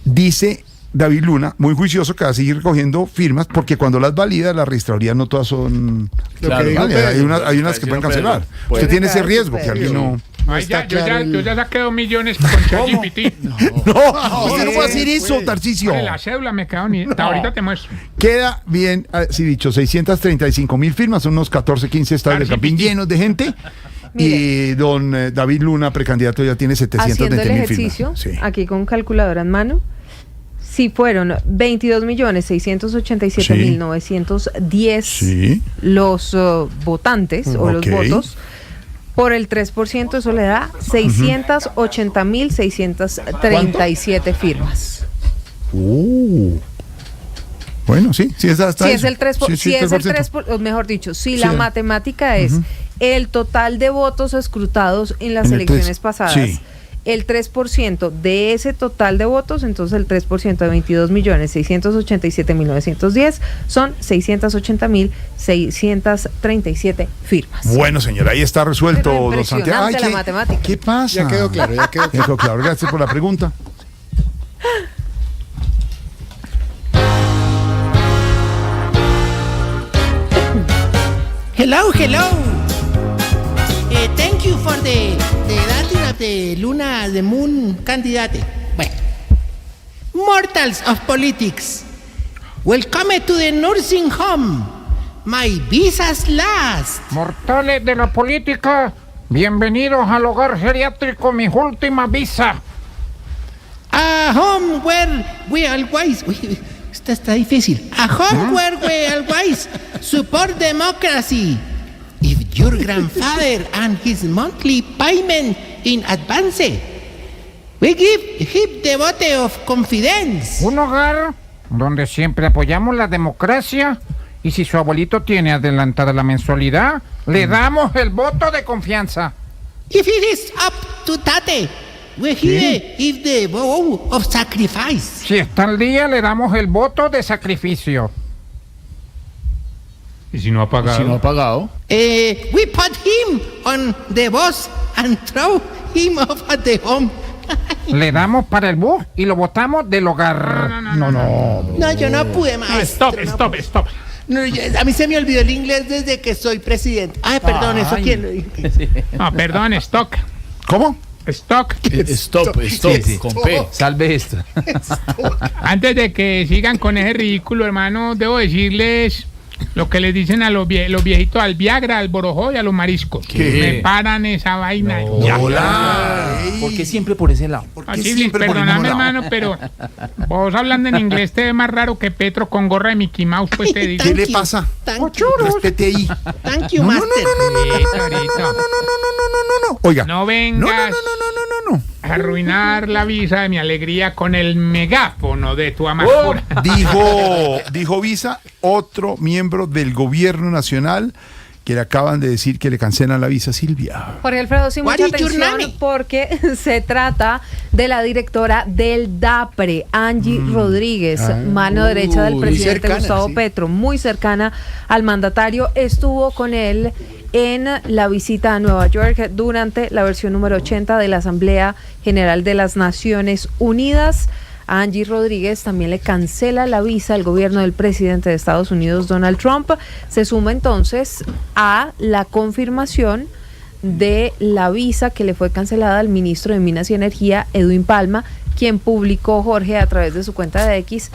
Dice David Luna, muy juicioso, que va a seguir recogiendo firmas, porque cuando las valida la registraduría no todas son... Claro, hay unas que pueden cancelar. Usted tiene ese riesgo, que alguien no... Yo ya saqué 2 millones con ChatGPT. No, usted no puede decir eso, Tarcisio. La cédula me quedó ni... Ahorita te muestro. Queda bien, sí dicho, 635,000 firmas, son unos 14, 15 estadios de camping llenos de gente. Y don David Luna, precandidato, ya tiene 720,000 firmas. Haciendo el ejercicio, aquí con calculadora en mano, si fueron 22.687.910 los votantes o los votos, por el 3% eso le da 680.637 firmas. Bueno, sí, está si es el 3%, mejor dicho, si la matemática es el total de votos escrutados en las elecciones pasadas, el 3% de ese total de votos, entonces el 3% de 22.687.910 son 680.637 firmas. Bueno, señora, ahí está resuelto, don Santiago. La matemática. ¿Qué pasa? Ya quedó claro, Gracias por la pregunta. Hello. Thank you for the dating of the Luna, the Moon candidate. Bueno, mortals of politics, welcome to the nursing home. My visa's last. Mortales de la política, bienvenidos al hogar geriátrico, mi última visa. A home where we always... Esta está difícil. A home where we always support democracy. If your grandfather and his monthly payment in advance, we give him the vote of confidence. Un hogar donde siempre apoyamos la democracia y si su abuelito tiene adelantada la mensualidad, le damos el voto de confianza. If it is up to tate, we give the vote of sacrifice. Si está al día, le damos el voto de sacrificio. ¿Y si no ha pagado? We put him on the bus and throw him off at the home. Le damos para el bus y lo botamos del hogar. No, yo no pude más. Stop. No, a mí se me olvidó el inglés desde que soy presidente. Ay, perdón, ¿eso quién lo dijo? No, perdón, stock. ¿Cómo? Stock. Stop, con P. Salve esto. Antes de que sigan con ese ridículo, hermano, debo decirles lo que les dicen a los viejitos, al Viagra, al Borojó y a los mariscos. Me paran esa vaina. Hola. ¿Por qué siempre por ese lado? Así, perdóname, hermano, pero vos hablando en inglés te ve más raro que Petro con gorra de Mickey Mouse, pues te digo. ¿Qué le pasa? Respete ahí. Thank you, master. No. Oiga. No vengas a arruinar la visa de mi alegría con el megáfono de tu amargura. Dijo Visa, otro miembro del gobierno nacional, que le acaban de decir que le cancelan la visa, Silvia. Jorge Alfredo, sí, mucha atención porque se trata de la directora del DAPRE, Angie Rodríguez, mano derecha del presidente Gustavo Petro, muy cercana al mandatario. Estuvo con él en la visita a Nueva York durante la versión número 80 de la Asamblea General de las Naciones Unidas. A Angie Rodríguez también le cancela la visa al gobierno del presidente de Estados Unidos, Donald Trump. Se suma entonces a la confirmación de la visa que le fue cancelada al ministro de Minas y Energía, Edwin Palma, quien publicó, Jorge, a través de su cuenta de X,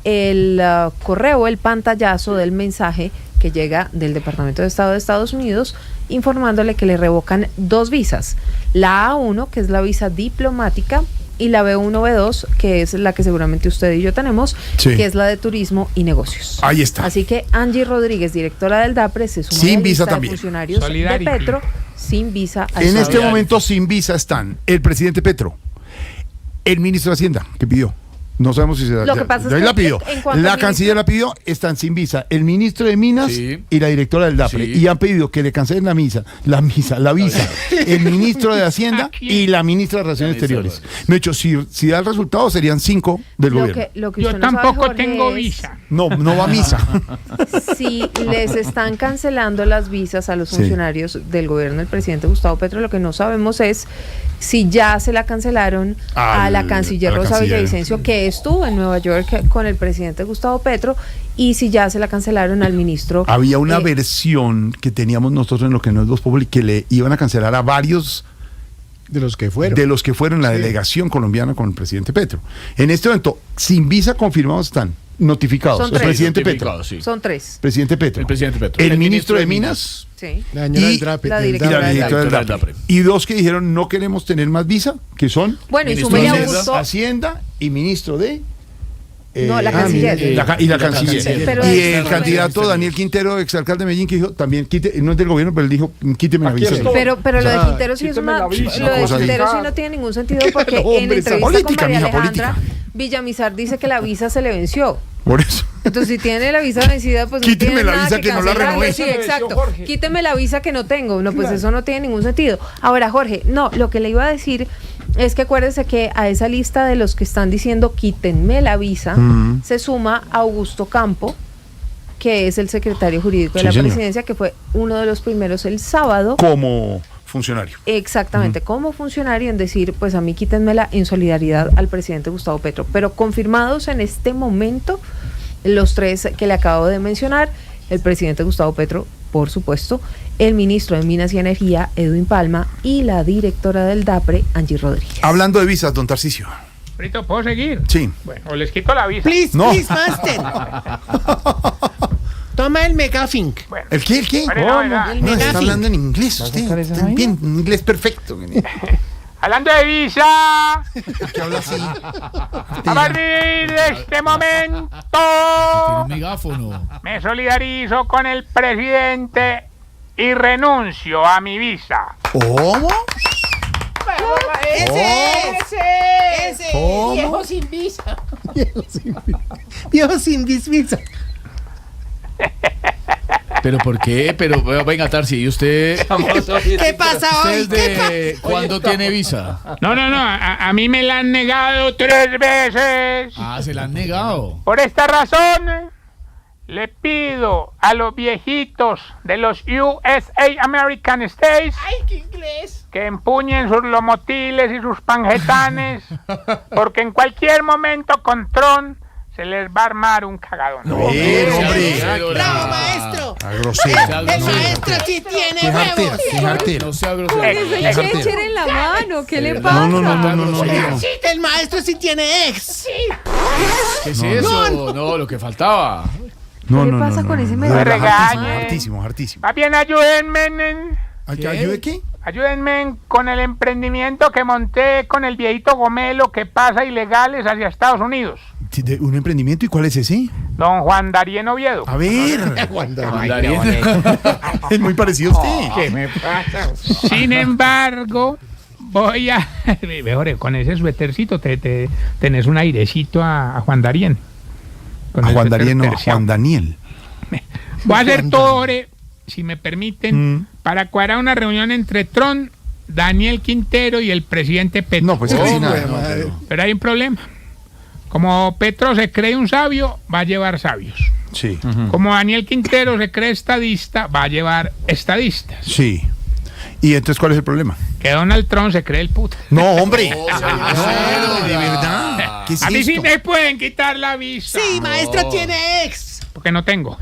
el correo, el pantallazo del mensaje que llega del Departamento de Estado de Estados Unidos informándole que le revocan 2 visas. La A1, que es la visa diplomática, y la B1, B2, que es la que seguramente usted y yo tenemos, que es la de turismo y negocios. Ahí está. Así que Angie Rodríguez, directora del DAPRE, se suma sin a la visa lista también de funcionarios de Petro sin visa. En este momento sin visa están el presidente Petro, el ministro de Hacienda, que pidió. No sabemos si se Lo que pasa es que la pidió. La canciller ministro... la pidió, están sin visa el ministro de Minas y la directora del DAPRE. Y han pedido que le cancelen la visa, el ministro de Hacienda y la ministra de Relaciones Exteriores. De hecho, si da el resultado, serían 5 del gobierno. Yo tampoco tengo visa. No va a misa. Si les están cancelando las visas a los funcionarios del gobierno del presidente Gustavo Petro, lo que no sabemos es si ya se la cancelaron a la canciller Rosa Villavicencio, que estuvo en Nueva York con el presidente Gustavo Petro, y si ya se la cancelaron al ministro. Había una versión que teníamos nosotros en lo que no es Voz Populi, que le iban a cancelar a varios de los que fueron. De los que fueron la delegación colombiana con el presidente Petro. En este momento, sin visa confirmados están notificados. Son 3. El presidente Petro. Son 3. Presidente Petro. El presidente Petro. El ministro de Minas. Sí. La señora del DAPRE. La directora del DAPRE. Y 2 que dijeron no queremos tener más visa, que son Hacienda y ministro de... la canciller. Y la canciller. Pero y el candidato Daniel Quintero, exalcalde de Medellín, que dijo también, no es del gobierno, pero él dijo, quíteme la visa. Pero lo de Quintero sí es lo de Quintero sí no tiene ningún sentido, porque en entrevista con María Alejandra Villamizar dice que la visa se le venció. Por eso. Entonces, si tiene la visa vencida, pues quíteme no la visa que no la renové. Sí, exacto. Quíteme la visa que no tengo. No, pues eso no tiene ningún sentido. Ahora, Jorge, no, lo que le iba a decir es que acuérdese que a esa lista de los que están diciendo quítenme la visa, se suma Augusto Campo, que es el secretario jurídico de la presidencia, que fue uno de los primeros el sábado. Como funcionario. Exactamente, como funcionario en decir, pues a mí quítenmela, en solidaridad al presidente Gustavo Petro. Pero confirmados en este momento los 3 que le acabo de mencionar: el presidente Gustavo Petro, por supuesto, el ministro de Minas y Energía, Edwin Palma, y la directora del DAPRE, Angie Rodríguez. Hablando de visas, don Tarcisio. Frito, ¿puedo seguir? Sí. Bueno, o les quito la visa. Please, master. Toma el megafink. Bueno. ¿El qué? El no, está hablando en inglés usted. Está bien, inglés perfecto. Hablando de visa. ¿Qué habla así? A partir de este momento. Tiene un megáfono. Me solidarizo con el presidente y renuncio a mi visa. ¿Cómo? Ese. ¿Cómo? Viejo sin visa. Viejo sin visa. ¿Pero por qué? Pero venga, Tarsi, ¿y usted? ¿Qué pasa hoy? ¿Cuándo tiene visa? No, a mí me la han negado 3 veces. Ah, se la han negado. Por esta razón, le pido a los viejitos de los USA American States que empuñen sus lomotiles y sus panjetanes, porque en cualquier momento con Tron se les va a armar un cagadón. No, hombre. ¡Bravo, maestro! El maestro sí tiene huevos. Fíjate. No sea grosero. Echar en la mano, ¿qué le pasa? No. El maestro sí tiene ex. ¿Qué es eso? No, lo que faltaba. ¿Qué le pasa con ese medio? Hartísimo. Más bien ayúdenme. ¿Ayude qué? Ayúdenme con el emprendimiento que monté con el viejito Gomelo que pasa ilegales hacia Estados Unidos. ¿Un emprendimiento? ¿Y cuál es ese? Don Juan Darien Oviedo. A ver. Juan Darien. Es muy parecido a usted. ¿Qué me pasa? Sin embargo, voy a... Mejor, con ese suétercito tenés un airecito a Juan Darien. A Juan Darien, no, a Juan Daniel. Voy a hacer todo, si me permiten, para cuadrar una reunión entre Tron, Daniel Quintero y el presidente Petro. No, pues casi nada. Pero hay un problema. Como Petro se cree un sabio, va a llevar sabios. Sí. Como Daniel Quintero se cree estadista, va a llevar estadistas. Sí. ¿Y entonces cuál es el problema? Que Donald Trump se cree el puta. No, hombre. No, de verdad. ¿Qué es a mí sí esto? me pueden quitar la visa. Sí, maestro, tiene ex. Porque no tengo.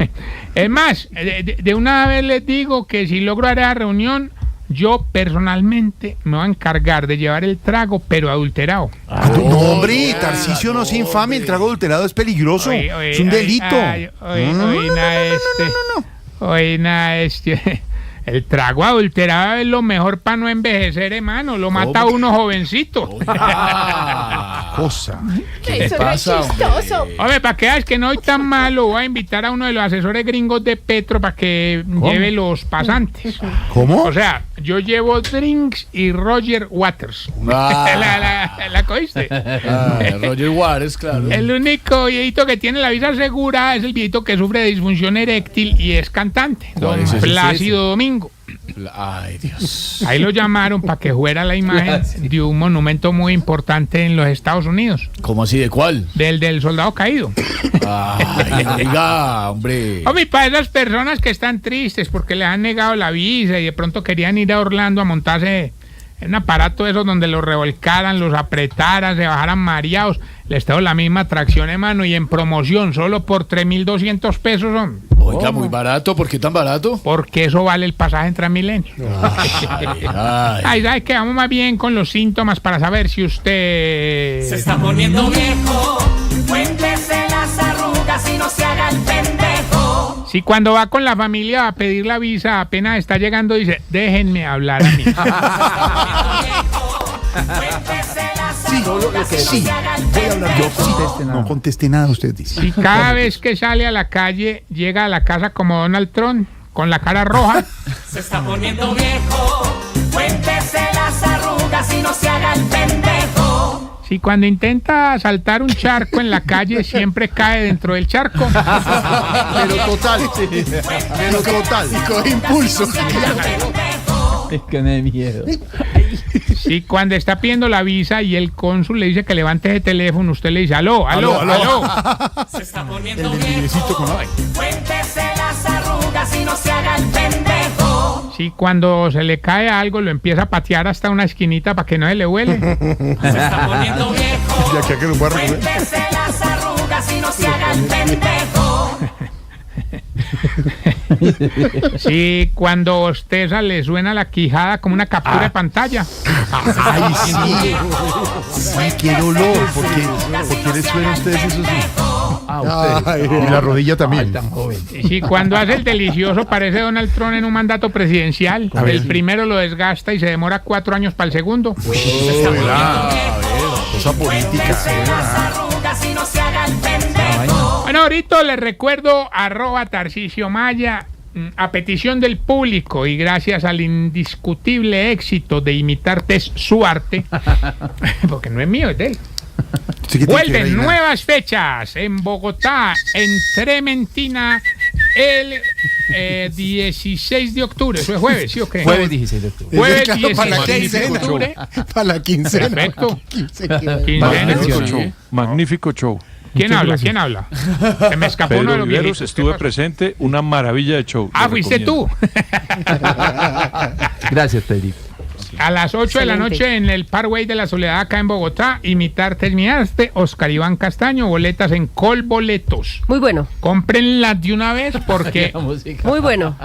Es más, de una vez les digo que si logro hacer la reunión, yo personalmente me voy a encargar de llevar el trago, pero adulterado. No, hombre, Tarcisio, no sea infame, el trago adulterado es peligroso. Es un delito. El trago adulterado es lo mejor para no envejecer, hermano. Lo mata a uno jovencito. Cosa. ¿Qué pasa, hombre, para que veas que no soy tan malo, voy a invitar a uno de los asesores gringos de Petro para que lleve los pasantes. ¿Cómo? O sea, yo llevo drinks y Roger Waters. ¿La cogiste? Roger Waters, claro. El único viejito que tiene la visa segura es el viejito que sufre de disfunción eréctil y es cantante, don Plácido Domingo. Ay, Dios. Ahí lo llamaron para que fuera la imagen de un monumento muy importante en los Estados Unidos. ¿Cómo así? ¿De cuál? Del soldado caído. Ay, oiga, hombre. Hombre, para esas personas que están tristes porque les han negado la visa y de pronto querían ir a Orlando a montarse en un aparato de esos donde los revolcaran, los apretaran, se bajaran mareados, les tengo la misma atracción, hermano, y en promoción, solo por 3.200 pesos, hombre. Oiga, muy barato. ¿Por qué tan barato? Porque eso vale el pasaje en Transmilenio. Ay, ¿sabes qué? Vamos más bien con los síntomas para saber si usted... Se está poniendo viejo, cuéntese las arrugas y no se haga el pendejo. Si cuando va con la familia a pedir la visa, apenas está llegando, dice, déjenme hablar a mí. Sí, voy a hablar yo. No conteste nada, usted dice. Si cada vez que sale a la calle, llega a la casa como Donald Trump, con la cara roja. Se está poniendo viejo, cuéntese las arrugas y no se haga el pendejo. Si cuando intenta saltar un charco en la calle, siempre cae dentro del charco. Pero total. Pero total. Y coge impulso. Es que me da miedo. Si cuando está pidiendo la visa y el cónsul le dice que levante ese teléfono, usted le dice, aló. Se está poniendo viejo, cuéntese las arrugas y no se haga el pendejo. Si cuando se le cae algo, lo empieza a patear hasta una esquinita para que no se le huele. Se está poniendo viejo, cuéntese las arrugas y no se haga el pendejo. Sí, cuando bosteza le suena la quijada como una captura de pantalla. Ay, sí. Ay, qué dolor. ¿Por qué les suena a ustedes eso sí? Y la rodilla también. Sí, cuando hace el delicioso parece Donald Trump en un mandato presidencial. El primero lo desgasta y se demora 4 años para el segundo. Cosa política. Bueno, ahorita les recuerdo @Tarcisio Maya, a petición del público y gracias al indiscutible éxito de imitar Tess Suarte, porque no es mío, es de él. Vuelven nuevas fechas en Bogotá, en Trementina, el 16 de octubre. Eso es jueves, ¿sí o qué? Jueves 16 de octubre. Jueves Claro, 16 para la de quincena. octubre. Para la quincena. Perfecto. Magnífico show. Magnífico show. ¿Quién habla? ¿Quién habla? Se me escapó uno de Pedro los Viveros, viejitos. estuve presente, una maravilla de show. Ah, lo fuiste recomiendo. tú. Gracias, Pedrito. A las 8 de la noche en el Parkway de la Soledad acá en Bogotá, imitar terminaste, Oscar Iván Castaño, boletas en Colboletos. Muy bueno. Cómprenlas de una vez porque... Muy bueno.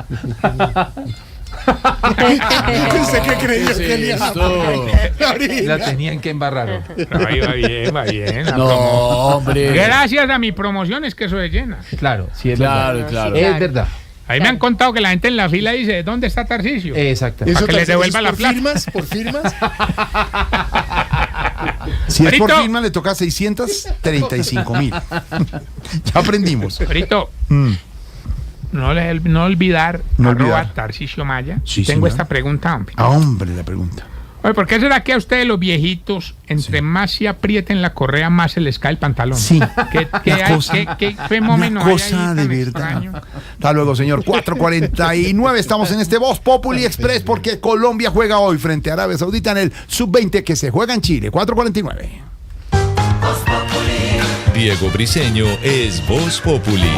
¿Usted qué creyó que le iba La tenían que embarrar. Ahí va bien. No, hombre. Gracias a mi promoción es que eso es llena. Claro, sí, es Claro, verdad. claro. Es verdad. Ahí me han contado que la gente en la fila dice, ¿dónde está Tarcisio? Exacto. Para que les devuelva la plata. ¿Por firmas? Si es por Brito. firma, le toca 635,000. Ya aprendimos. Brito, no olvidar Tarcisio Maya. Sí, Tengo señor. esta pregunta, hombre. Ah, hombre, la pregunta. Oye, ¿por qué será que a ustedes los viejitos, entre más se aprieten la correa, más se les cae el pantalón? Sí. ¿Qué fenómeno Una hay cosa ahí de tan verdad. extraño? Hasta luego, señor. 4:49. Estamos en este Voz Populi Express porque Colombia juega hoy frente a Arabia Saudita en el Sub-20 que se juega en Chile. 4:49. Diego Briceño es Voz Populi.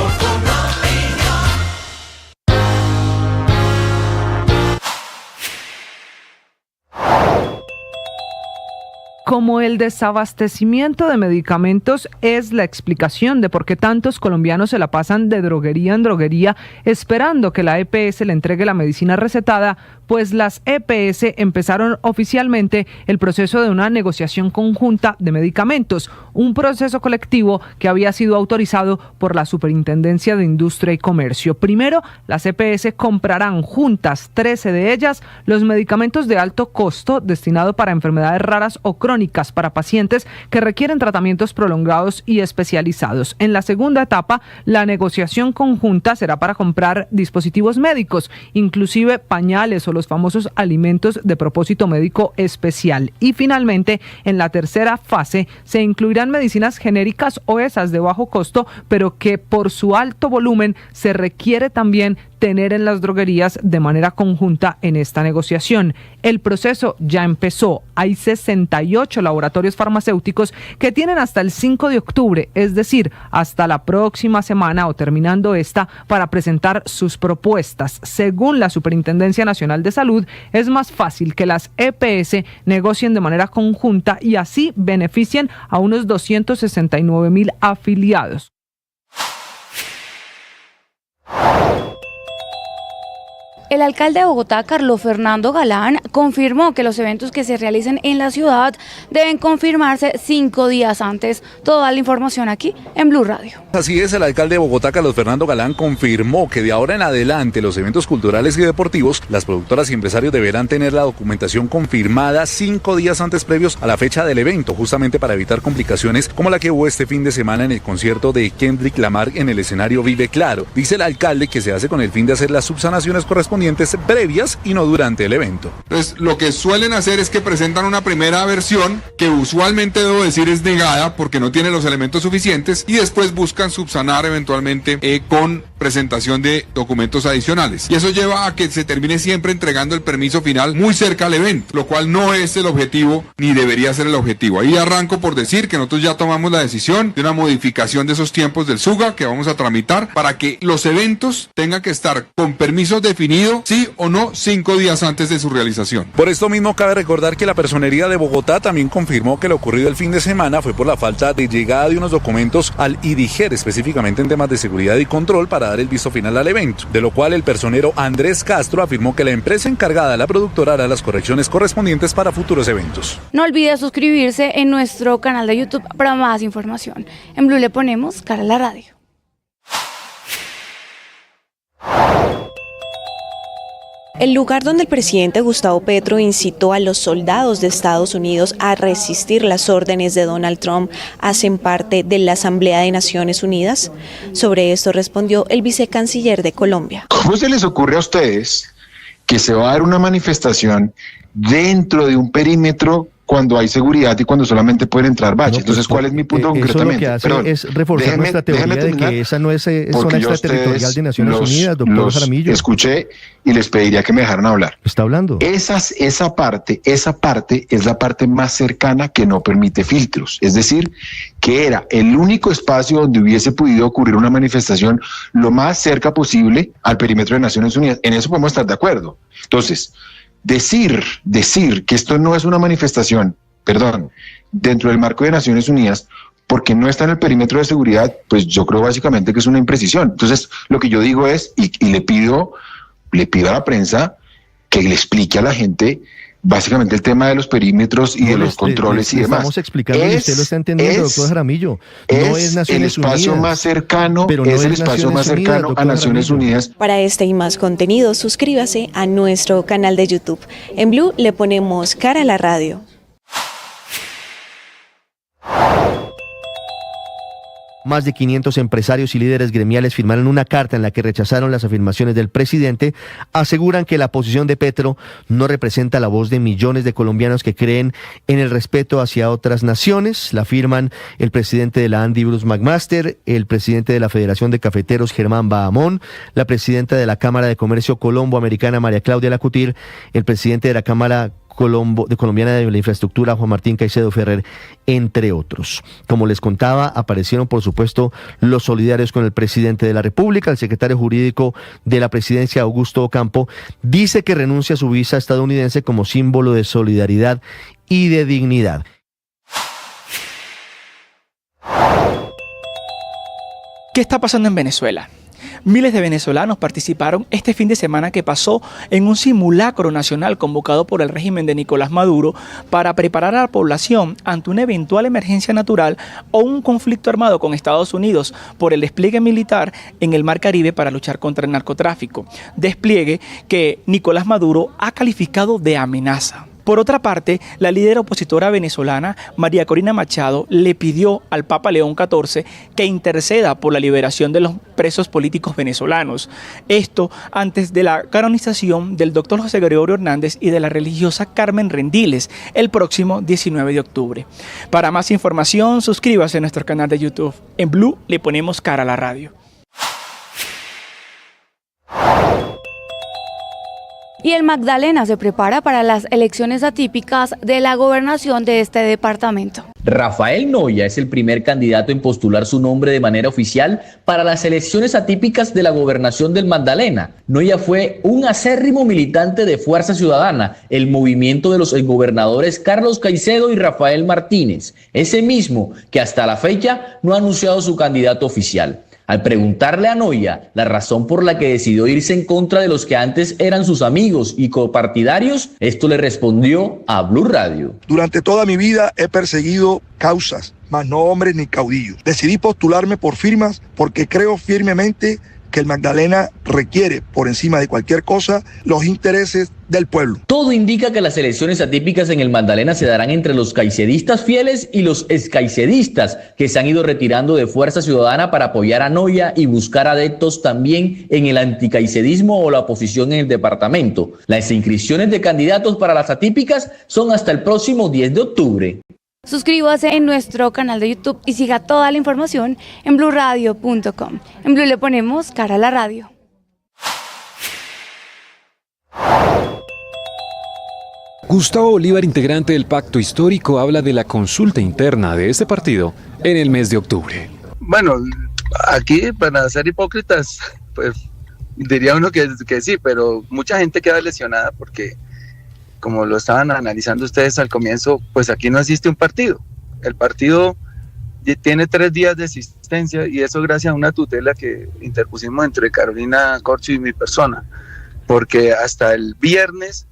Como el desabastecimiento de medicamentos es la explicación de por qué tantos colombianos se la pasan de droguería en droguería esperando que la EPS le entregue la medicina recetada, pues las EPS empezaron oficialmente el proceso de una negociación conjunta de medicamentos, un proceso colectivo que había sido autorizado por la Superintendencia de Industria y Comercio. Primero, las EPS comprarán juntas, 13 de ellas, los medicamentos de alto costo destinados para enfermedades raras o crónicas para pacientes que requieren tratamientos prolongados y especializados. En la segunda etapa, la negociación conjunta será para comprar dispositivos médicos, inclusive pañales o los famosos alimentos de propósito médico especial. Y finalmente, en la tercera fase, se incluirán medicinas genéricas o esas de bajo costo, pero que por su alto volumen se requiere también tener en las droguerías de manera conjunta en esta negociación. El proceso ya empezó. Hay 68 laboratorios farmacéuticos que tienen hasta el 5 de octubre, es decir, hasta la próxima semana o terminando esta, para presentar sus propuestas. Según la Superintendencia Nacional de Salud, es más fácil que las EPS negocien de manera conjunta y así beneficien a unos 269,000 afiliados. El alcalde de Bogotá, Carlos Fernando Galán, confirmó que los eventos que se realicen en la ciudad deben confirmarse 5 días antes. Toda la información aquí en Blue Radio. Así es, el alcalde de Bogotá, Carlos Fernando Galán, confirmó que de ahora en adelante los eventos culturales y deportivos, las productoras y empresarios deberán tener la documentación confirmada 5 días antes previos a la fecha del evento, justamente para evitar complicaciones como la que hubo este fin de semana en el concierto de Kendrick Lamar en el escenario Vive Claro. Dice el alcalde que se hace con el fin de hacer las subsanaciones correspondientes previas y no durante el evento. Entonces, lo que suelen hacer es que presentan una primera versión que usualmente, debo decir, es negada porque no tiene los elementos suficientes y después buscan subsanar eventualmente con presentación de documentos adicionales. Y eso lleva a que se termine siempre entregando el permiso final muy cerca al evento, lo cual no es el objetivo ni debería ser el objetivo. Ahí arranco por decir que nosotros ya tomamos la decisión de una modificación de esos tiempos del SUGA que vamos a tramitar para que los eventos tengan que estar con permiso definido, sí o no, 5 días antes de su realización. Por esto mismo cabe recordar que la Personería de Bogotá también confirmó que lo ocurrido el fin de semana fue por la falta de llegada de unos documentos al IDIGER, específicamente en temas de seguridad y control, para dar el visto final al evento, de lo cual el personero Andrés Castro afirmó que la empresa encargada de la productora hará las correcciones correspondientes para futuros eventos. No olvide suscribirse en nuestro canal de YouTube para más información. En Blue le ponemos cara a la radio. El lugar donde el presidente Gustavo Petro incitó a los soldados de Estados Unidos a resistir las órdenes de Donald Trump hacen parte de la Asamblea de Naciones Unidas. Sobre esto respondió el vicecanciller de Colombia. ¿Cómo se les ocurre a ustedes que se va a dar una manifestación dentro de un perímetro cuando hay seguridad y cuando solamente pueden entrar baches? Entonces, ¿cuál es mi punto concretamente? Eso lo que hace es reforzar nuestra teoría de que esa no es zona extraterritorial de Naciones Unidas, doctor Jaramillo. Escuché y les pediría que me dejaran hablar. ¿Está hablando? Esa parte es la parte más cercana que no permite filtros. Es decir, que era el único espacio donde hubiese podido ocurrir una manifestación lo más cerca posible al perímetro de Naciones Unidas. En eso podemos estar de acuerdo. Entonces, decir que esto no es una manifestación, dentro del marco de Naciones Unidas, porque no está en el perímetro de seguridad, pues yo creo básicamente que es una imprecisión. Entonces, lo que yo digo es, y le pido a la prensa que le explique a la gente básicamente el tema de los perímetros y de los controles y demás. Estamos explicando y usted lo está entendiendo, doctor Jaramillo. No es Naciones Unidas. Es el espacio más cercano a Naciones Unidas. Para este y más contenido, suscríbase a nuestro canal de YouTube. En Blue le ponemos cara a la radio. Más de 500 empresarios y líderes gremiales firmaron una carta en la que rechazaron las afirmaciones del presidente. Aseguran que la posición de Petro no representa la voz de millones de colombianos que creen en el respeto hacia otras naciones. La firman el presidente de la ANDI, Bruce McMaster, el presidente de la Federación de Cafeteros, Germán Bahamón, la presidenta de la Cámara de Comercio Colombo-Americana, María Claudia Lacutir, el presidente de la Cámara Colombiana de la Infraestructura, Juan Martín Caicedo Ferrer, entre otros. Como les contaba, aparecieron por supuesto los solidarios con el presidente de la República. El secretario jurídico de la presidencia, Augusto Ocampo, dice que renuncia a su visa estadounidense como símbolo de solidaridad y de dignidad. ¿Qué está pasando en Venezuela? Miles de venezolanos participaron este fin de semana que pasó en un simulacro nacional convocado por el régimen de Nicolás Maduro para preparar a la población ante una eventual emergencia natural o un conflicto armado con Estados Unidos por el despliegue militar en el Mar Caribe para luchar contra el narcotráfico. Despliegue que Nicolás Maduro ha calificado de amenaza. Por otra parte, la líder opositora venezolana, María Corina Machado, le pidió al Papa León XIV que interceda por la liberación de los presos políticos venezolanos. Esto antes de la canonización del doctor José Gregorio Hernández y de la religiosa Carmen Rendiles el próximo 19 de octubre. Para más información, suscríbase a nuestro canal de YouTube. En Blue le ponemos cara a la radio. Y el Magdalena se prepara para las elecciones atípicas de la gobernación de este departamento. Rafael Noya es el primer candidato en postular su nombre de manera oficial para las elecciones atípicas de la gobernación del Magdalena. Noya fue un acérrimo militante de Fuerza Ciudadana, el movimiento de los exgobernadores Carlos Caicedo y Rafael Martínez, ese mismo que hasta la fecha no ha anunciado su candidato oficial. Al preguntarle a Noya la razón por la que decidió irse en contra de los que antes eran sus amigos y copartidarios, esto le respondió a Blue Radio. Durante toda mi vida he perseguido causas, mas no hombres ni caudillos. Decidí postularme por firmas porque creo firmemente que el Magdalena requiere, por encima de cualquier cosa, los intereses del pueblo. Todo indica que las elecciones atípicas en el Magdalena se darán entre los caicedistas fieles y los excaicedistas que se han ido retirando de Fuerza Ciudadana para apoyar a Noya y buscar adeptos también en el anticaicedismo o la oposición en el departamento. Las inscripciones de candidatos para las atípicas son hasta el próximo 10 de octubre. Suscríbase en nuestro canal de YouTube y siga toda la información en bluradio.com. En Blue le ponemos cara a la radio. Gustavo Bolívar, integrante del Pacto Histórico, habla de la consulta interna de este partido en el mes de octubre. Bueno, aquí para ser hipócritas, pues diría uno que sí, pero mucha gente queda lesionada porque, como lo estaban analizando ustedes al comienzo, pues aquí no existe un partido. El partido tiene 3 días de existencia y eso gracias a una tutela que interpusimos entre Carolina Corcho y mi persona, porque hasta el viernes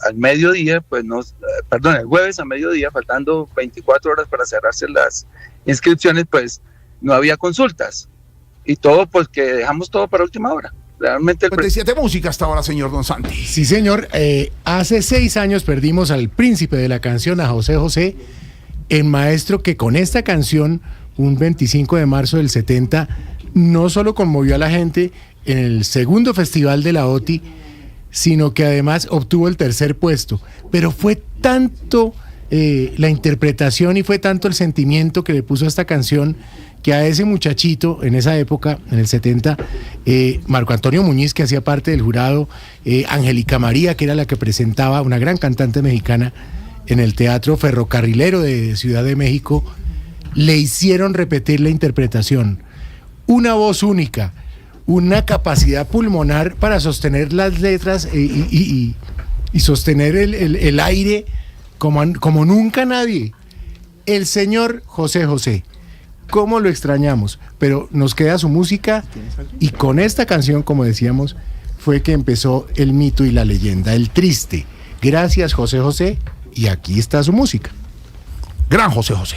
al mediodía, el jueves a mediodía, faltando 24 horas para cerrarse las inscripciones, pues no había consultas y todo porque dejamos todo para última hora. Realmente 57 música hasta ahora, señor Don Santi. Sí, señor. Hace 6 años perdimos al príncipe de la canción, a José José, el maestro que con esta canción, un 25 de marzo del 70, no solo conmovió a la gente en el segundo festival de la OTI, sino que además obtuvo el 3er puesto. Pero fue tanto la interpretación y fue tanto el sentimiento que le puso a esta canción, que a ese muchachito en esa época, en el 70, Marco Antonio Muñiz, que hacía parte del jurado, Angélica María, que era la que presentaba, una gran cantante mexicana, en el Teatro Ferrocarrilero de Ciudad de México, le hicieron repetir la interpretación. Una voz única, una capacidad pulmonar para sostener las letras y sostener el aire como nunca nadie. El señor José José. ¿Cómo lo extrañamos? Pero nos queda su música y con esta canción, como decíamos, fue que empezó el mito y la leyenda, el triste. Gracias, José José, y aquí está su música. Gran José José.